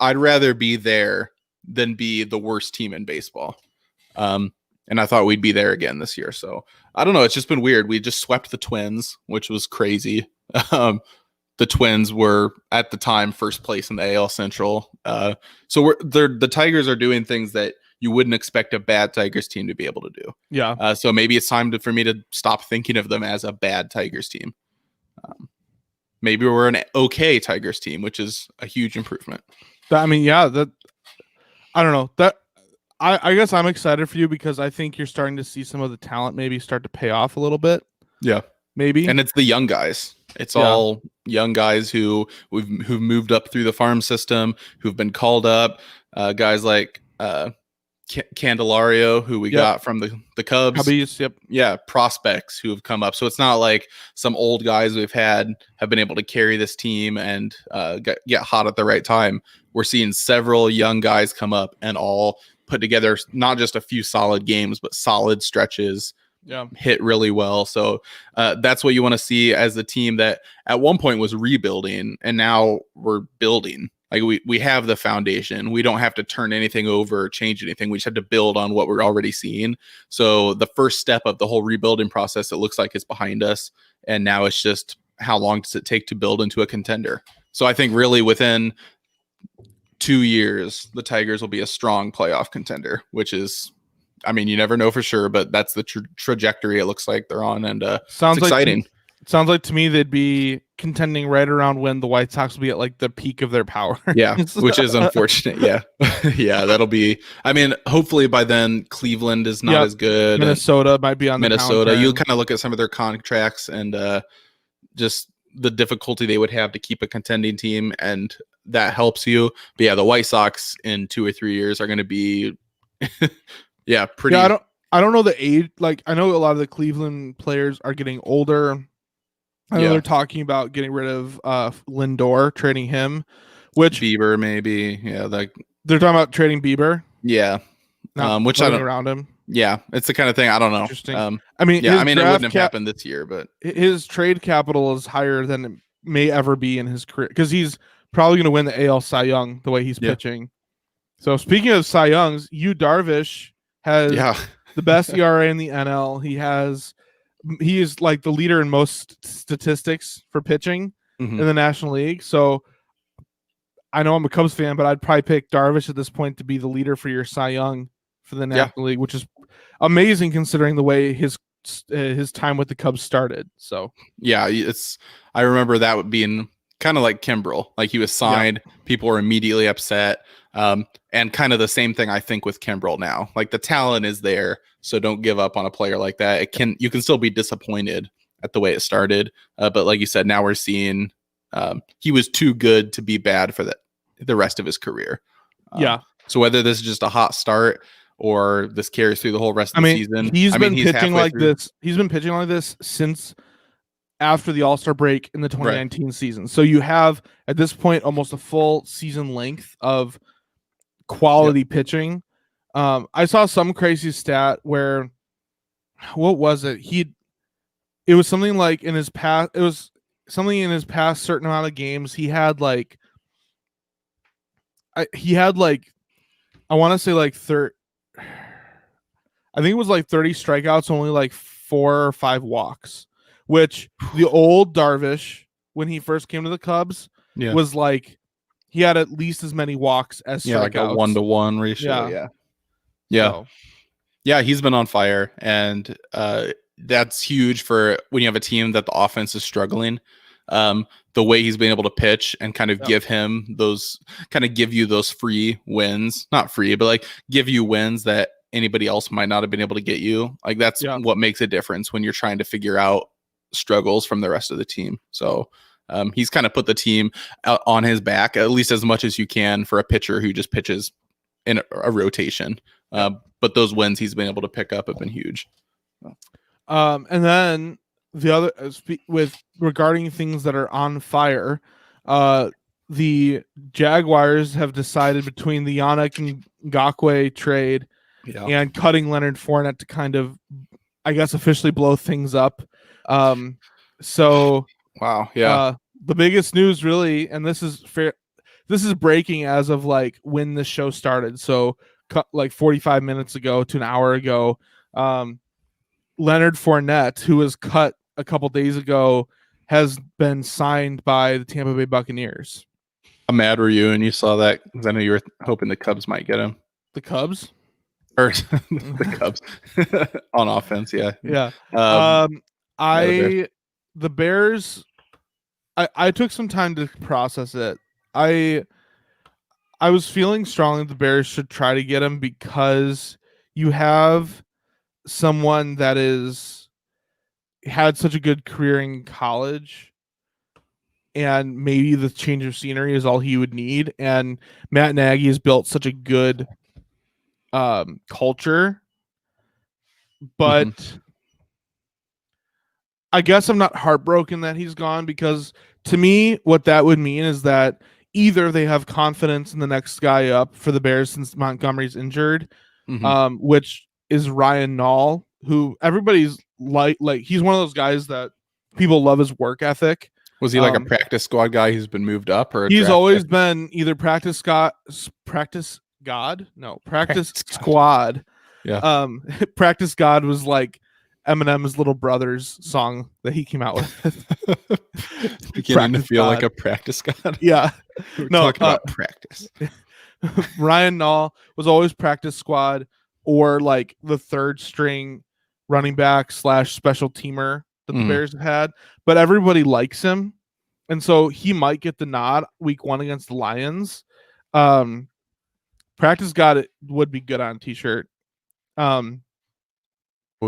I'd rather be there than be the worst team in baseball. And I thought we'd be there again this year. So I don't know. It's just been weird. We just swept the Twins, which was crazy. The Twins were at the time first place in the AL Central. So the Tigers are doing things that you wouldn't expect a bad Tigers team to be able to do.
Yeah.
So maybe it's time for me to stop thinking of them as a bad Tigers team. Maybe we're an okay Tigers team, which is a huge improvement.
I mean, yeah, I don't know that. I guess I'm excited for you because I think you're starting to see some of the talent maybe start to pay off a little bit.
Yeah,
maybe.
And it's the young guys. It's all young guys who've moved up through the farm system, who've been called up. Guys like Candelario, who we got from the Cubs.
Cubbies,
Yeah, prospects who have come up. So it's not like some old guys we've have been able to carry this team and get hot at the right time. We're seeing several young guys come up and all put together not just a few solid games, but solid stretches. Hit really well. So that's what you want to see as the team that at one point was rebuilding and now we're building. Like we have the foundation. We don't have to turn anything over or change anything. We just have to build on what we're already seeing. So the first step of the whole rebuilding process, it looks like it's behind us. And now it's just how long does it take to build into a contender? So I think really within 2 years, the Tigers will be a strong playoff contender, which is, I mean, you never know for sure, but that's the trajectory it looks like they're on. And
sounds
exciting.
Sounds like to me they'd be contending right around when the White Sox will be at like the peak of their power.
Yeah, which is unfortunate. Yeah. Yeah, that'll be, I mean, hopefully by then Cleveland is not
Yep.
as good.
Minnesota might be on the
Minnesota, you
downturn.
kind of look at some of their contracts and just the difficulty they would have to keep a contending team, and that helps you. But yeah, the White Sox in 2 or 3 years are going to be, yeah, pretty.
Yeah, I don't know the age. Like I know a lot of the Cleveland players are getting older. I know they're talking about getting rid of Lindor, trading him, which
Bieber maybe. Yeah, like
they're talking about trading Bieber.
Yeah, which I don't
around him.
Yeah, it's the kind of thing I don't know.
Interesting. I mean,
yeah, I mean, it wouldn't have happened this year, but
his trade capital is higher than it may ever be in his career because he's probably going to win the AL Cy Young the way he's pitching. So speaking of Cy Youngs, Yu Darvish has the best ERA in the NL. He is like the leader in most statistics for pitching in the National League. So I know I'm a Cubs fan, but I'd probably pick Darvish at this point to be the leader for your Cy Young for the National League, which is amazing considering the way his time with the Cubs started. So
yeah, I remember that being kind of like Kimbrel. Like he was signed, people were immediately upset. And kind of the same thing I think with Kimbrel now. Like the talent is there, so don't give up on a player like that. You can still be disappointed at the way it started, but like you said, now we're seeing he was too good to be bad for the rest of his career. So whether this is just a hot start or this carries through the whole rest of the season,
he's been pitching like this. He's been pitching like this since after the All-Star break in the 2019 season. So you have at this point almost a full season length of quality pitching. I saw some crazy stat where, what was it? It was something like in his past. It was something in his past certain amount of games. He had like, I want to say like I think it was like 30 strikeouts, only like 4 or 5 walks, which the old Darvish, when he first came to the Cubs, was like, he had at least as many walks as strikeouts.
Like a 1-to-1 ratio. Yeah, he's been on fire, and that's huge for when you have a team that the offense is struggling. The way he's been able to pitch and kind of give you those free wins, not free, but like give you wins that anybody else might not have been able to get you. Like that's what makes a difference when you're trying to figure out struggles from the rest of the team. So he's kind of put the team out on his back, at least as much as you can for a pitcher who just pitches in a rotation. But those wins he's been able to pick up have been huge.
And then the other regarding things that are on fire, the Jaguars have decided between the Yannick Ngakoue trade and cutting Leonard Fournette to kind of, I guess, officially blow things up. So
wow, yeah.
The biggest news really, and this is breaking as of like when the show started. So like 45 minutes ago to an hour ago, Leonard Fournette, who was cut a couple days ago, has been signed by the Tampa Bay Buccaneers.
How mad were you when you saw that? Because I know you were hoping the Cubs might get him.
The Cubs?
Or the Cubs on offense, yeah.
The Bears, I took some time to process it. I was feeling strongly the Bears should try to get him because you have someone that had such a good career in college, and maybe the change of scenery is all he would need. And Matt Nagy has built such a good culture, but I guess I'm not heartbroken that he's gone, because to me what that would mean is that either they have confidence in the next guy up for the Bears since Montgomery's injured, which is Ryan Nall, who everybody's like he's one of those guys that people love his work ethic.
Was he like a practice squad guy who's been moved up, or
he's always been either practice squad. Yeah. Practice God was like Eminem's Little Brothers song that he came out with.
Beginning to feel like a practice god.
Yeah.
We're talking about practice.
Ryan Nall was always practice squad or like the third string running back / special teamer that the
Mhm.
Bears have had, but everybody likes him, and so he might get the nod week 1 against the Lions. Practice got it would be good on a t-shirt.
Would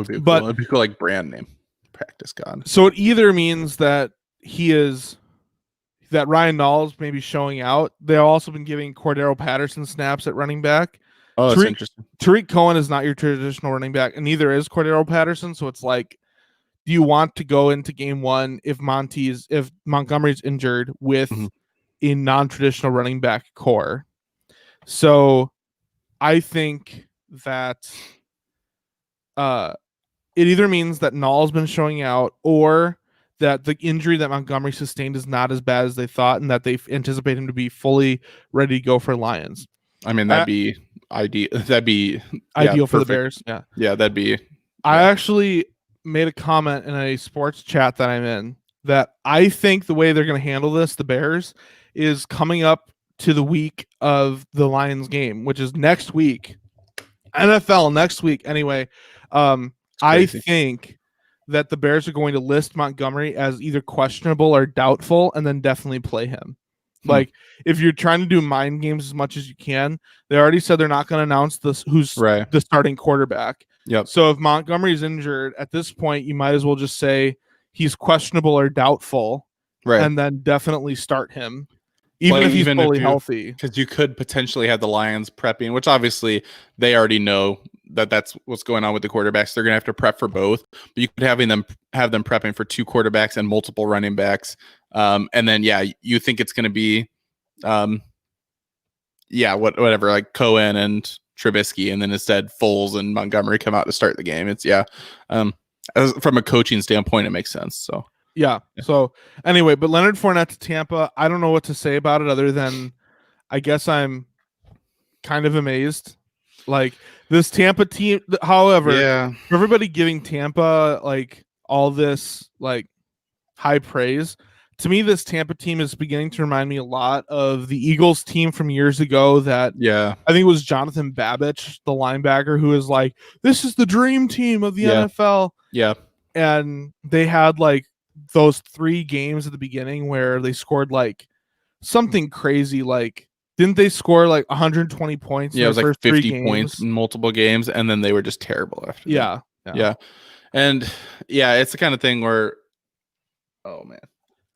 be
But
cool. It'd be cool, like brand name. Practice God.
so it either means that that Ryan Nall's maybe showing out. They've also been giving Cordero Patterson snaps at running back.
Oh, that's
Tariq-
interesting.
Tariq Cohen is not your traditional running back, and neither is Cordero Patterson. So it's like, do you want to go into game 1 if Montgomery's injured with
Mhm.
a non-traditional running back core? So I think that it either means that Nall's been showing out, or that the injury that Montgomery sustained is not as bad as they thought, and that they anticipate him to be fully ready to go for Lions.
I mean, that'd be ideal. That'd be
Ideal for the
perfect.
Bears. Yeah.
Yeah, that'd be.
I actually made a comment in a sports chat that I'm in that I think the way they're going to handle this, the Bears, is coming up to the week of the Lions game, which is next week. NFL next week. Anyway, I think that the Bears are going to list Montgomery as either questionable or doubtful, and then definitely play him. Like, if you're trying to do mind games as much as you can, they already said they're not going to announce who's the starting quarterback.
Yep.
So if Montgomery's injured at this point, you might as well just say he's questionable or doubtful,
Right.
and then definitely start him, even if he's fully healthy.
Because you could potentially have the Lions prepping, which obviously they already know that that's what's going on with the quarterbacks. They're going to have to prep for both, but you could have them prepping for 2 quarterbacks and multiple running backs. And then, you think it's going to be, whatever, like Cohen and Trubisky, and then instead Foles and Montgomery come out to start the game. It's from a coaching standpoint, it makes sense. So
yeah. So anyway, but Leonard Fournette to Tampa, I don't know what to say about it other than I guess I'm kind of amazed. Like, this Tampa team, however, for everybody giving Tampa like all this like high praise, to me, this Tampa team is beginning to remind me a lot of the Eagles team from years ago that I think it was Jonathan Babbage, the linebacker, who was like, this is the dream team of the NFL.
Yeah.
And they had like those 3 games at the beginning where they scored like something crazy. Like, didn't they score like 120 points?
Yeah, it was like 50
points
points in multiple games, and then they were just terrible after
that.
Yeah. And it's the kind of thing where, oh man,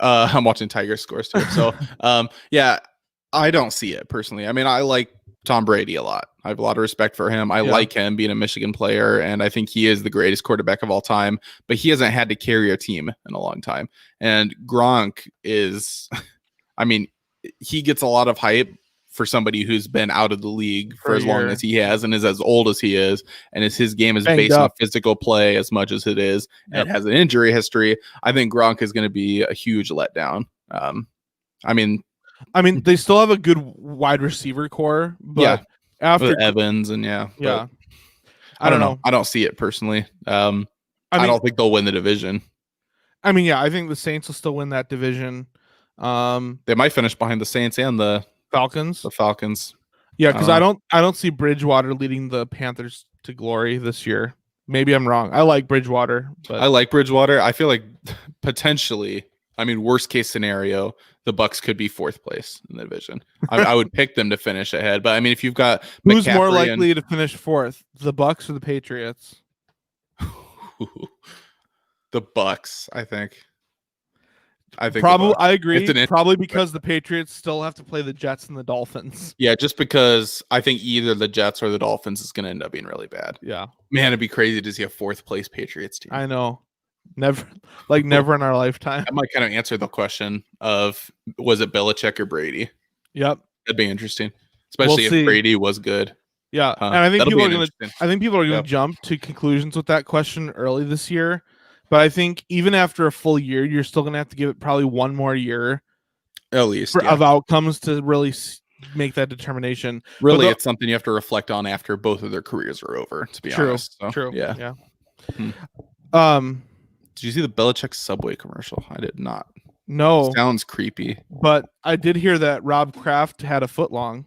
I'm watching Tiger scores too. So I don't see it personally. I mean, I like Tom Brady a lot. I have a lot of respect for him. I like him being a Michigan player, and I think he is the greatest quarterback of all time, but he hasn't had to carry a team in a long time. And Gronk is, I mean, he gets a lot of hype for somebody who's been out of the league for as long as he has and is as old as he is, and his game is based on physical play as much as it is, and has an injury history. I think Gronk is going to be a huge letdown. I mean,
they still have a good wide receiver core, but after
with Evans and
I don't know.
I don't see it personally. I don't think they'll win the division.
I mean, I think the Saints will still win that division.
They might finish behind the Saints and the
Falcons. Yeah, because I don't see Bridgewater leading the Panthers to glory this year. Maybe I'm wrong. I like Bridgewater, but
I like Bridgewater. I feel like potentially, I mean, worst case scenario, the Bucks could be 4th place in the division. I would pick them to finish ahead, but I mean, if you've got
who's more likely to finish 4th, the Bucks or the Patriots?
The Bucks, I think.
Probably, I agree. Probably because the Patriots still have to play the Jets and the Dolphins.
Yeah, just because I think either the Jets or the Dolphins is going to end up being really bad.
Yeah,
man, it'd be crazy to see a 4th place Patriots team.
I know, never in our lifetime.
That might kind of answer the question of, was it Belichick or Brady?
Yep,
that'd be interesting, especially if Brady was good.
Yeah, and I think people are going to jump to conclusions with that question early this year. But I think even after a full year, you're still going to have to give it probably one more year,
at least,
of outcomes to really make that determination.
Really, it's something you have to reflect on after both of their careers are over. To be honest,
true.
Yeah.
Did
you see the Belichick Subway commercial? I did not.
No,
it sounds creepy.
But I did hear that Rob Kraft had a foot long.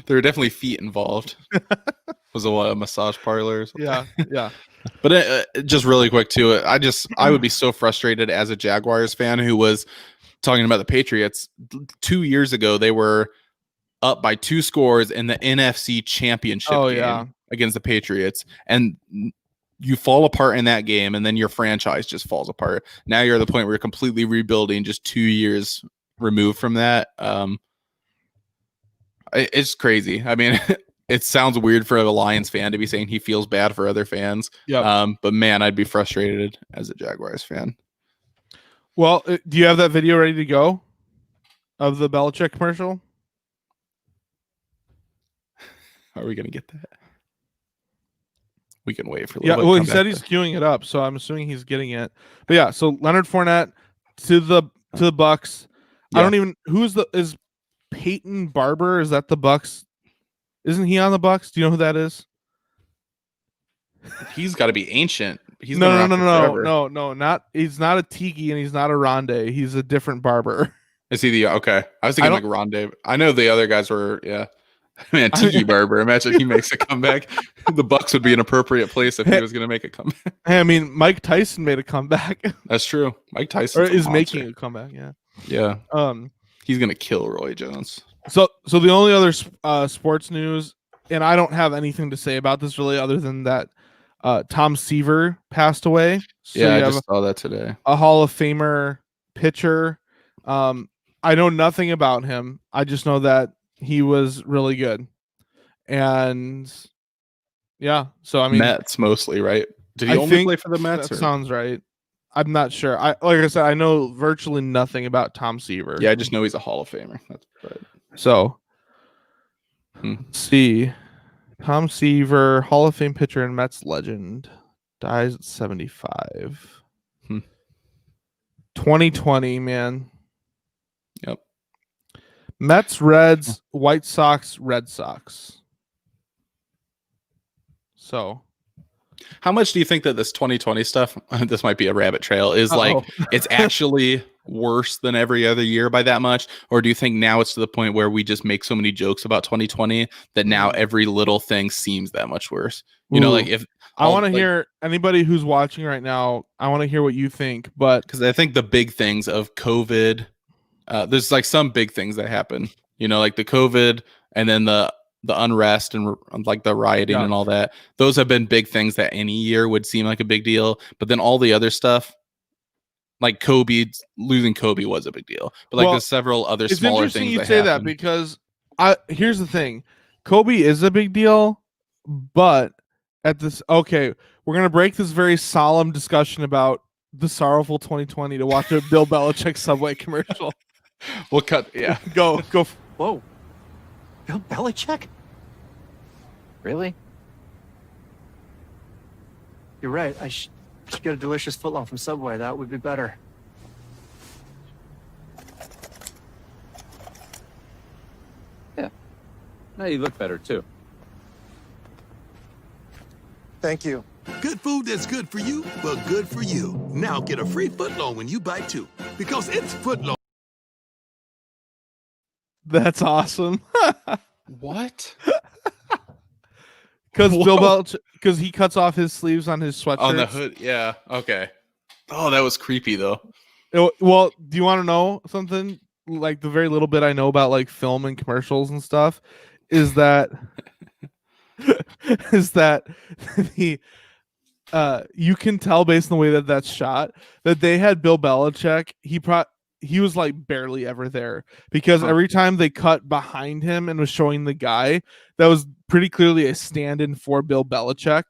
There were definitely feet involved. Was it a massage parlor?
Yeah.
But just really quick too, I would be so frustrated as a Jaguars fan who was talking about the Patriots 2 years ago. They were up by 2 scores in the NFC Championship game against the Patriots, and you fall apart in that game, and then your franchise just falls apart. Now you're at the point where you're completely rebuilding just 2 years removed from that. It's crazy. I mean, it sounds weird for a Lions fan to be saying he feels bad for other fans. But man, I'd be frustrated as a Jaguars fan.
Well, do you have that video ready to go of the Belichick commercial?
Are we going to get that? We can wait for a
little
bit.
Well, he said he's queuing it up, so I'm assuming he's getting it. But yeah, so Leonard Fournette to the Bucks. Yeah. I don't even is Peyton Barber, is that the Bucks? Isn't he on the Bucks? Do you know who that is?
He's got to be ancient. He's
no, not he's not a Tiki and he's not a Rondé. He's a different Barber.
Is he the okay? I was thinking like Rondé. I know the other guys were Man, Tiki Barber. Imagine he makes a comeback. The Bucks would be an appropriate place if he was going to make a comeback.
Hey, I mean, Mike Tyson made a comeback.
That's true. Mike Tyson
is making a comeback. Yeah.
He's going to kill Roy Jones.
So the only other sports news, and I don't have anything to say about this really, other than that Tom Seaver passed away. So
I just saw that today.
A Hall of Famer pitcher. I know nothing about him. I just know that he was really good. And yeah, so I mean
Mets mostly, right? Did he only play for the Mets?
That sounds right. I'm not sure. Like I said, I know virtually nothing about Tom Seaver.
Yeah, I just know he's a Hall of Famer. That's right.
So let's see. Tom Seaver, Hall of Fame pitcher and Mets legend, dies at 75. 2020, man.
Yep.
Mets, Reds, White Sox, Red Sox. So,
how much do you think that this 2020 stuff, this might be a rabbit trail, is like it's actually worse than every other year by that much? Or do you think now it's to the point where we just make so many jokes about 2020 that now every little thing seems that much worse? You know, like if
I want to hear anybody who's watching right now, I want to hear what you think, but
because I think the big things of COVID, there's like some big things that happen, you know, like the COVID and then the unrest and like the rioting and all that. Those have been big things that any year would seem like a big deal. But then all the other stuff, like losing Kobe was a big deal. But like there's several other smaller things.
You say that because here's the thing. Kobe is a big deal, but we're going to break this very solemn discussion about the sorrowful 2020 to watch a Bill Belichick Subway commercial.
We'll cut. Yeah.
Go.
Whoa. Bill Belichick? Really? You're right. I should get a delicious footlong from Subway. That would be better.
Yeah. Now you look better, too.
Thank you.
Good food that's good for you, well, good for you. Now get a free footlong when you buy 2, because it's footlong.
That's awesome.
What?
Because Bill Belichick, because he cuts off his sleeves on his sweatshirt.
On the hood, yeah. Okay. Oh, that was creepy though.
Well, do you want to know something? Like the very little bit I know about like film and commercials and stuff is that the you can tell based on the way that that's shot that they had Bill Belichick. He was like barely ever there because every time they cut behind him and was showing the guy, that was pretty clearly a stand-in for Bill Belichick.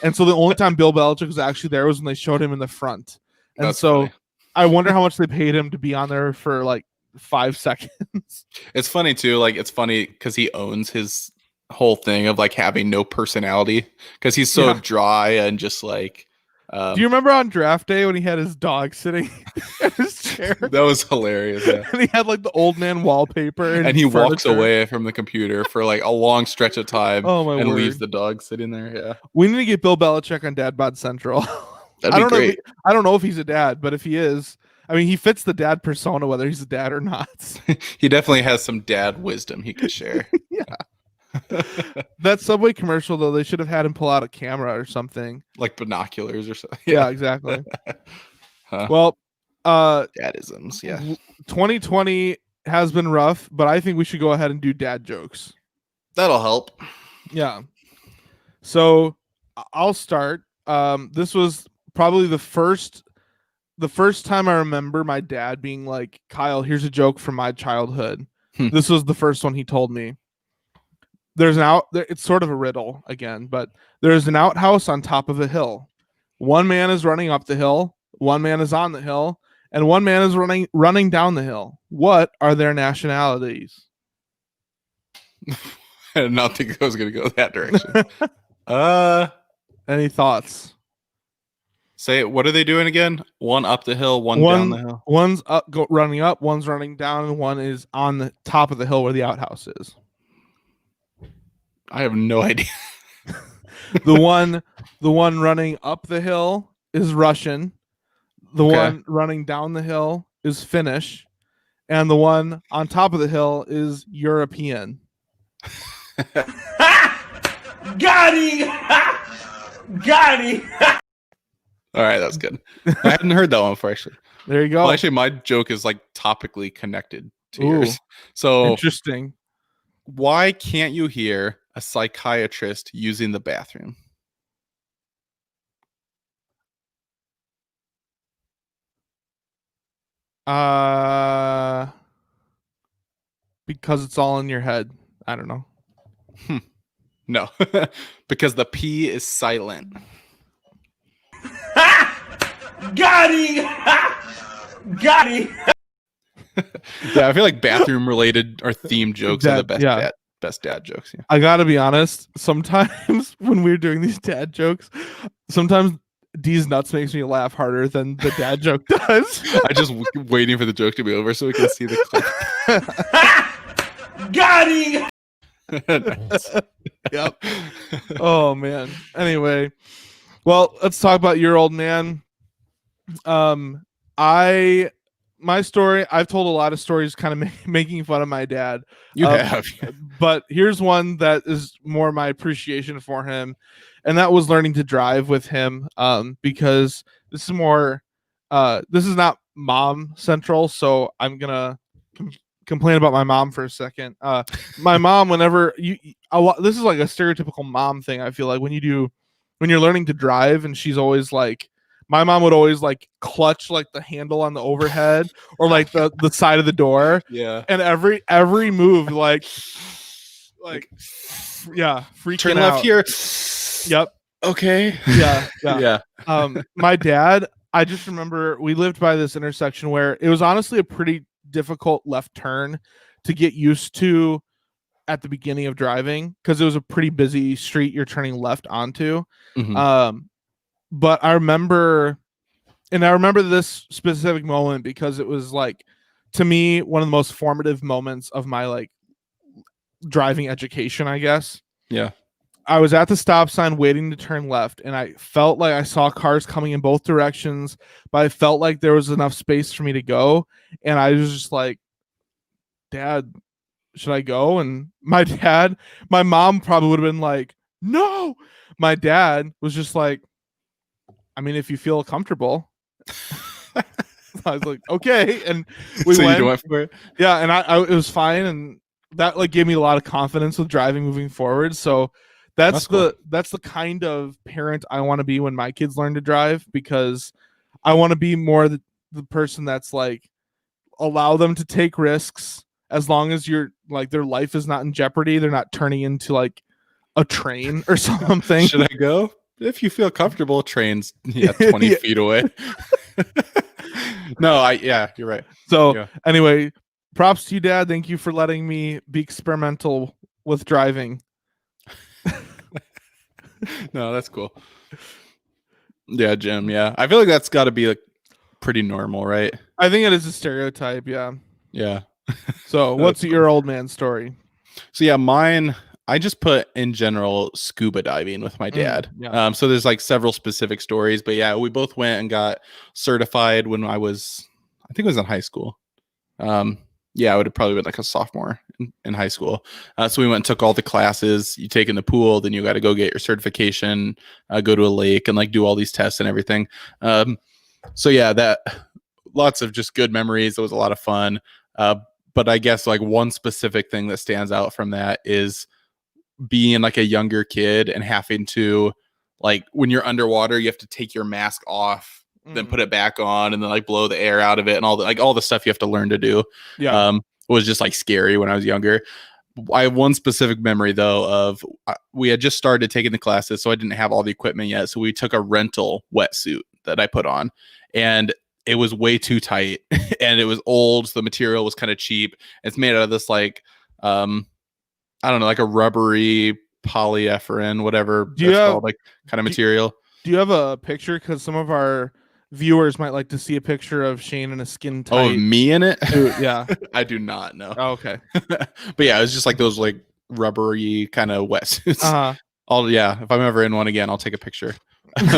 And so the only time Bill Belichick was actually there was when they showed him in the front. And that's so funny. I wonder how much they paid him to be on there for like 5 seconds.
It's funny too. Like it's funny because he owns his whole thing of like having no personality because he's so dry and just like.
Do you remember on draft day when he had his dog sitting in his chair?
That was hilarious. Yeah.
And he had like the old man wallpaper.
And he walks away from the computer for like a long stretch of time
and
leaves the dog sitting there. Yeah.
We need to get Bill Belichick on Dad Bod Central.
That'd be great.
I don't know if he's a dad, but if he is, I mean, he fits the dad persona, whether he's a dad or not.
He definitely has some dad wisdom he could share.
Yeah. That Subway commercial though, they should have had him pull out a camera or something.
Like binoculars or something.
Yeah, exactly.
Huh.
Well,
Dadisms. Yeah.
2020 has been rough, but I think we should go ahead and do dad jokes.
That'll help.
Yeah. So I'll start. This was probably the first time I remember my dad being like, Kyle, here's a joke from my childhood. This was the first one he told me. It's sort of a riddle again, but there's an outhouse on top of a hill. One man is running up the hill, one man is on the hill, and one man is running down the hill. What are their nationalities?
I did not think I was going to go that direction.
Any thoughts?
Say it. What are they doing again? One up the hill, one down the hill.
One's running up, one's running down, and one is on the top of the hill where the outhouse is.
I have no idea.
The one running up the hill is Russian. The one running down the hill is Finnish, and the one on top of the hill is European.
Got him! Got him!
All right, that's good. I hadn't heard that one before, actually.
There you go.
Well, actually, my joke is like topically connected to
Ooh.
yours. So,
Interesting.
why can't you hear a psychiatrist using the bathroom?
Because it's all in your head. I don't know.
No, because the P is silent.
Got him! Got him!
Yeah, I feel like bathroom related or theme jokes are the best best dad jokes. Yeah.
I gotta be honest. Sometimes when we're doing these dad jokes, sometimes D's nuts makes me laugh harder than the dad joke does.
I just waiting for the joke to be over so we can see the clip.
Got him!
Nice.
Yep. Oh man. Anyway, well, let's talk about your old man. My story, I've told a lot of stories kind of making fun of my dad.
You have.
But here's one that is more my appreciation for him, and that was learning to drive with him. Because this is more this is not mom central, so I'm gonna complain about my mom for a second. My mom, whenever this is like a stereotypical mom thing, I feel like when you're learning to drive, and she's always like, my mom would always like clutch like the handle on the overhead or like the side of the door.
Yeah.
And every move like yeah, freaking
Turn
out.
left here.
Yep.
Okay.
Yeah.
Yeah.
My dad, I just remember we lived by this intersection where it was honestly a pretty difficult left turn to get used to at the beginning of driving because it was a pretty busy street you're turning left onto.
Mhm.
But I remember this specific moment because it was like, to me, one of the most formative moments of my like driving education, I guess.
Yeah.
I was at the stop sign waiting to turn left, and I felt like I saw cars coming in both directions, but I felt like there was enough space for me to go. And I was just like, Dad, should I go? And my mom probably would have been like, no. My dad was just like, I mean, if you feel comfortable. I was like, okay. And we
so
went.
you went for it?
Yeah, and I it was fine, and that like gave me a lot of confidence with driving moving forward. So that's the kind of parent I want to be when my kids learn to drive, because I want to be more the person that's like, allow them to take risks as long as you're like their life is not in jeopardy. They're not turning into like a train or something.
Should I go? If you feel comfortable, trains 20 feet away. No, you're right.
So anyway, props to you, Dad. Thank you for letting me be experimental with driving.
No, that's cool. Yeah, Jim. Yeah, I feel like that's got to be like pretty normal, right?
I think it is a stereotype. Yeah.
Yeah.
So what's your old man story?
So yeah, mine, I just put in general scuba diving with my dad.
Yeah.
So there's like several specific stories, but yeah, we both went and got certified when I think it was in high school. yeah, I would have probably been like a sophomore in high school. So we went and took all the classes. You take in the pool, then you got to go get your certification, go to a lake, and like do all these tests and everything. So yeah, that lots of just good memories. It was a lot of fun. But I guess like one specific thing that stands out from that is being like a younger kid and having to, like, when you're underwater, you have to take your mask off, then put it back on, and then like blow the air out of it, and all the stuff you have to learn to do.
Yeah.
Was just like scary when I was younger. I have one specific memory though of we had just started taking the classes, so I didn't have all the equipment yet. So we took a rental wetsuit that I put on, and it was way too tight and it was old. So the material was kind of cheap. It's made out of this like, I don't know, like a rubbery polyethylene, whatever that's called, like kind of material.
Do you have a picture? Because some of our viewers might like to see a picture of Shane in a skin tight.
Oh, me in it?
suit. Yeah.
I do not know.
Oh, okay.
But yeah, it was just like those like rubbery kind of wetsuits.
Uh-huh.
If I'm ever in one again, I'll take a picture.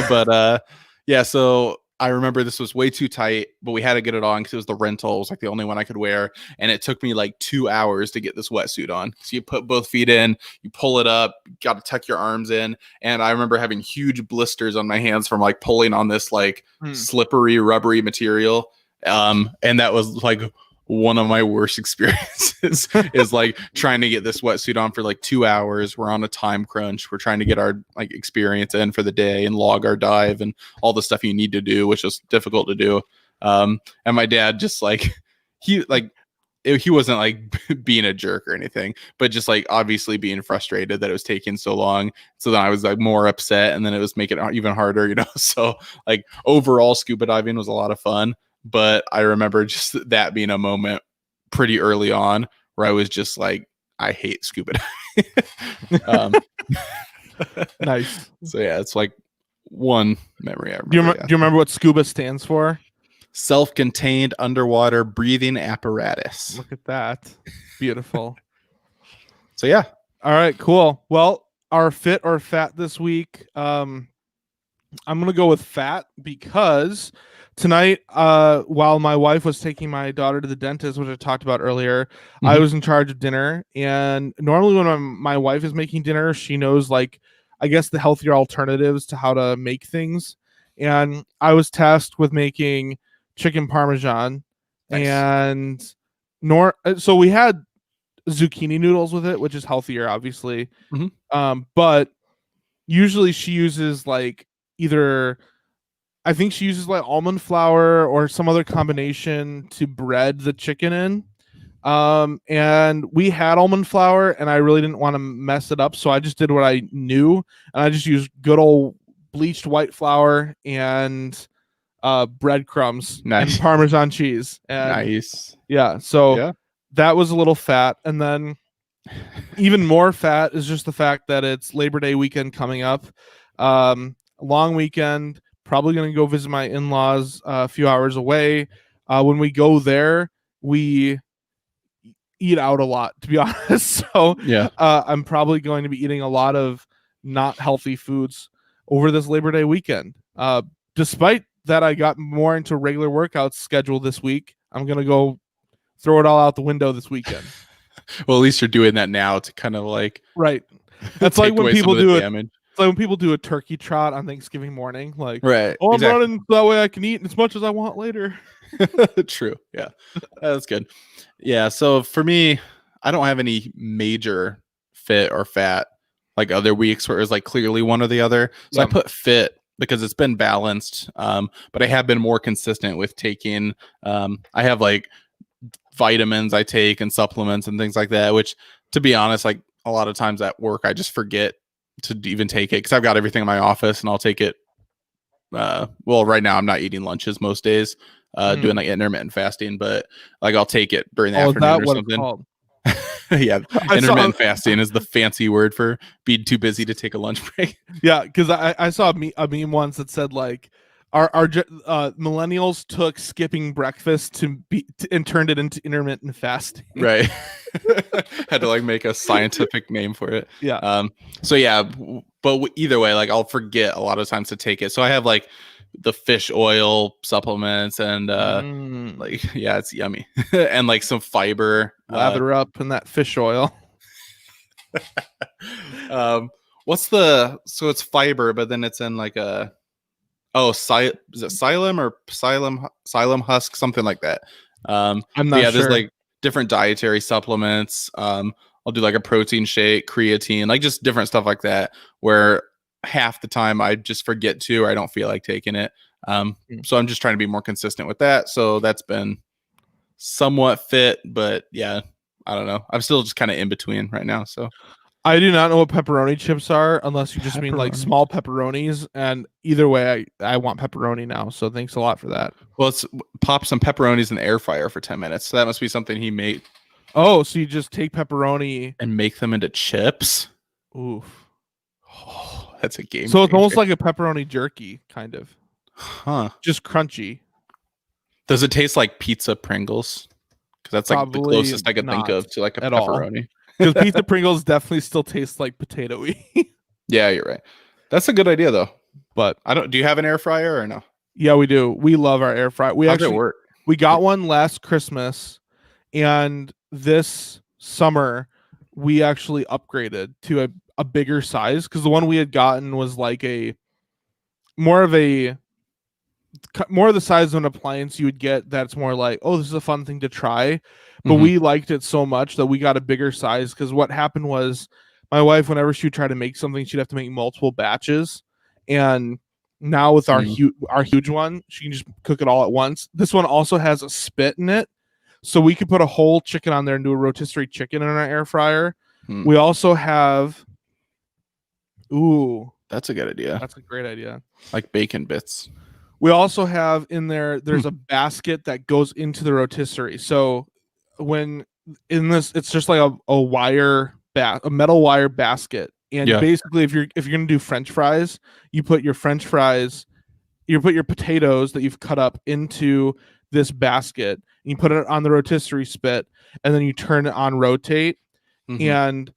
But yeah, so I remember this was way too tight, but we had to get it on because it was the rental. It was like the only one I could wear. And it took me like 2 hours to get this wetsuit on. So you put both feet in, you pull it up, got to tuck your arms in. And I remember having huge blisters on my hands from like pulling on this like slippery, rubbery material. And that was like one of my worst experiences is like trying to get this wetsuit on for like 2 hours. We're on a time crunch. We're trying to get our like experience in for the day and log our dive and all the stuff you need to do, which is difficult to do. And my dad just like, he wasn't like being a jerk or anything, but just like obviously being frustrated that it was taking so long. So then I was like more upset, and then it was making it even harder, you know? So like overall scuba diving was a lot of fun. But I remember just that being a moment pretty early on where I was just like, I hate scuba diving.
Nice.
So yeah, it's like one memory I remember.
Do you remember what scuba stands for?
Self-contained underwater breathing apparatus.
Look at that. Beautiful.
So yeah.
All right, cool. Well, our fit or fat this week, I'm going to go with fat because tonight, while my wife was taking my daughter to the dentist, which I talked about earlier, I was in charge of dinner. And normally when my wife is making dinner, she knows, like, I guess the healthier alternatives to how to make things. And I was tasked with making chicken parmesan.
Nice.
And so we had zucchini noodles with it, which is healthier, obviously. But usually she uses like I think she uses like almond flour or some other combination to bread the chicken in. And we had almond flour and I really didn't want to mess it up. So I just did what I knew, and I just used good old bleached white flour and breadcrumbs and Parmesan cheese. And
nice.
Yeah. So that was a little fat. And then even more fat is just the fact that it's Labor Day weekend coming up. Long weekend, probably going to go visit my in-laws a few hours away. When we go there, we eat out a lot, to be honest. So I'm probably going to be eating a lot of not healthy foods over this Labor Day weekend. Despite that, I got more into regular workouts scheduled this week. I'm going to go throw it all out the window this weekend.
Well, at least you're doing that now to kind of like
That's like when people do it.
Damage.
It's like when people do a turkey trot on Thanksgiving morning, like,
right?
Oh, I'm running so that way I can eat as much as I want later.
True. Yeah, that's good. Yeah. So for me, I don't have any major fit or fat like other weeks where it was like clearly one or the other. So I put fit because it's been balanced. But I have been more consistent with taking. I have like vitamins I take and supplements and things like that, which, to be honest, like a lot of times at work I just forget to even take it because I've got everything in my office and I'll take it. Well, right now I'm not eating lunches most days, doing like intermittent fasting, but like I'll take it during the afternoon or something. Yeah, intermittent fasting is the fancy word for being too busy to take a lunch break.
Yeah, because I saw a meme once that said like our millennials took skipping breakfast and turned it into intermittent fasting.
Right. Had to like make a scientific name for it.
Yeah.
So yeah, but either way, like I'll forget a lot of times to take it. So I have like the fish oil supplements and like yeah, it's yummy. And like some fiber.
Lather up in that fish oil.
What's the so it's fiber, but then it's in like a is it psyllium or psyllium husk, something like that.
I'm
but
not
yeah,
sure.
there's like different dietary supplements. I'll do like a protein shake, creatine, like just different stuff like that, where half the time I just forget to, or I don't feel like taking it. So I'm just trying to be more consistent with that. So that's been somewhat fit, but yeah, I don't know. I'm still just kind of in between right now. So
I do not know what pepperoni chips are unless you just mean like
Pepperoni.
small pepperonis. And either way, I want pepperoni now. So thanks a lot for that.
well, let's pop some pepperonis in the air fryer for 10 minutes. So that must be something he made
Oh, so you just take pepperoni.
and make them into chips.
Oof.
Oh, that's a game.
So it's almost
changer.
like a pepperoni jerky, kind of.
Huh?
Just crunchy.
Does it taste like pizza Pringles? Because that's like the
Probably
closest I could think
not
of to like a
at all.
pepperoni.
Because pizza Pringles definitely still taste like potato-y.
Yeah, you're right. That's a good idea though.
But
I don't. Do you have an air fryer or no?
yeah, we do. We love our air fryer. We
How's it
actually
work?
we got one last Christmas, and this summer we actually upgraded to a bigger size because the one we had gotten was like more of the size of an appliance you would get that's more like, oh, this is a fun thing to try. But
Mhm.
we liked it so much that we got a bigger size because what happened was my wife, whenever she would try to make something, she'd have to make multiple batches. And now with our huge one, she can just cook it all at once. This one also has a spit in it. So we could put a whole chicken on there and do a rotisserie chicken in our air fryer.
Hmm.
We also have
That's a good idea.
that's a great idea.
Like bacon bits.
We also have in there's a basket that goes into the rotisserie. So when in this, it's just like a metal wire basket. And
Yeah.
basically if you're gonna do French fries, you put your potatoes that you've cut up into this basket, and you put it on the rotisserie spit, and then you turn it on rotate.
Mhm.
And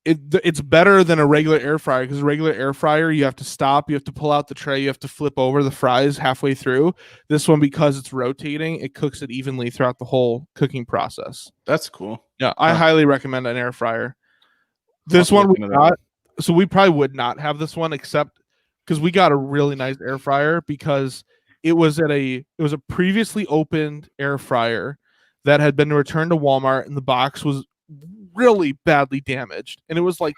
it's better than a regular air fryer because a regular air fryer you have to stop, you have to pull out the tray, you have to flip over the fries halfway through. This one, because it's rotating, it cooks it evenly throughout the whole cooking process.
That's cool.
Yeah, I
Huh.
highly recommend an air fryer.
I'll
This
have to
one
look
we
into that.
got, so we probably would not have this one except because we got a really nice air fryer because it was a previously opened air fryer that had been returned to Walmart, and the box was really badly damaged, and it was like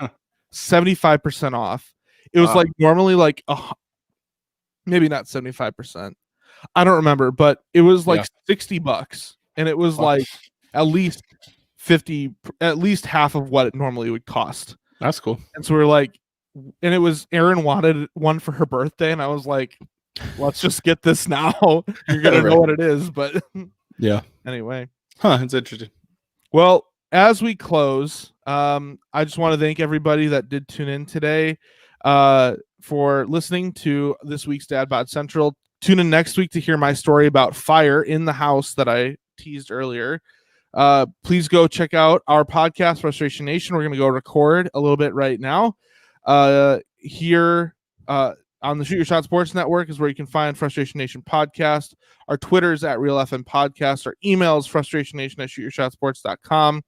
75% off. It was
Wow.
like normally like maybe not 75%. I don't remember, but it was like $60, and it was
Wow.
like at least half of what it normally would cost.
That's cool.
And so we're like, and it was Erin wanted one for her birthday, and I was like, let's just get this now. You're gonna know
Right.
what it is, but
Yeah.
anyway.
Huh. It's interesting.
Well, as we close, I just want to thank everybody that did tune in today for listening to this week's Dad Bod Central. Tune in next week to hear my story about fire in the house that I teased earlier. Please go check out our podcast, Frustration Nation. We're going to go record a little bit right now. Here on the Shoot Your Shot Sports Network is where you can find Frustration Nation podcast. Our Twitter is at Real FM Podcast. Our email is frustrationnation@shootyourshotsports.com.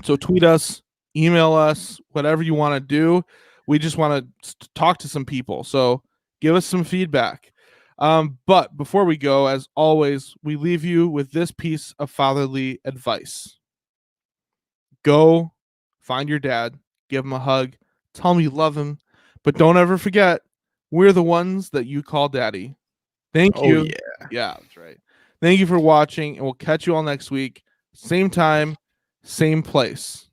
So tweet us, email us, whatever you want to do. We just want to talk to some people. So give us some feedback. But before we go, as always, we leave you with this piece of fatherly advice. Go find your dad, give him a hug, tell him you love him, but don't ever forget, we're the ones that you call daddy. Thank you. Yeah, that's right. Thank you for watching, and we'll catch you all next week. Same time, same place.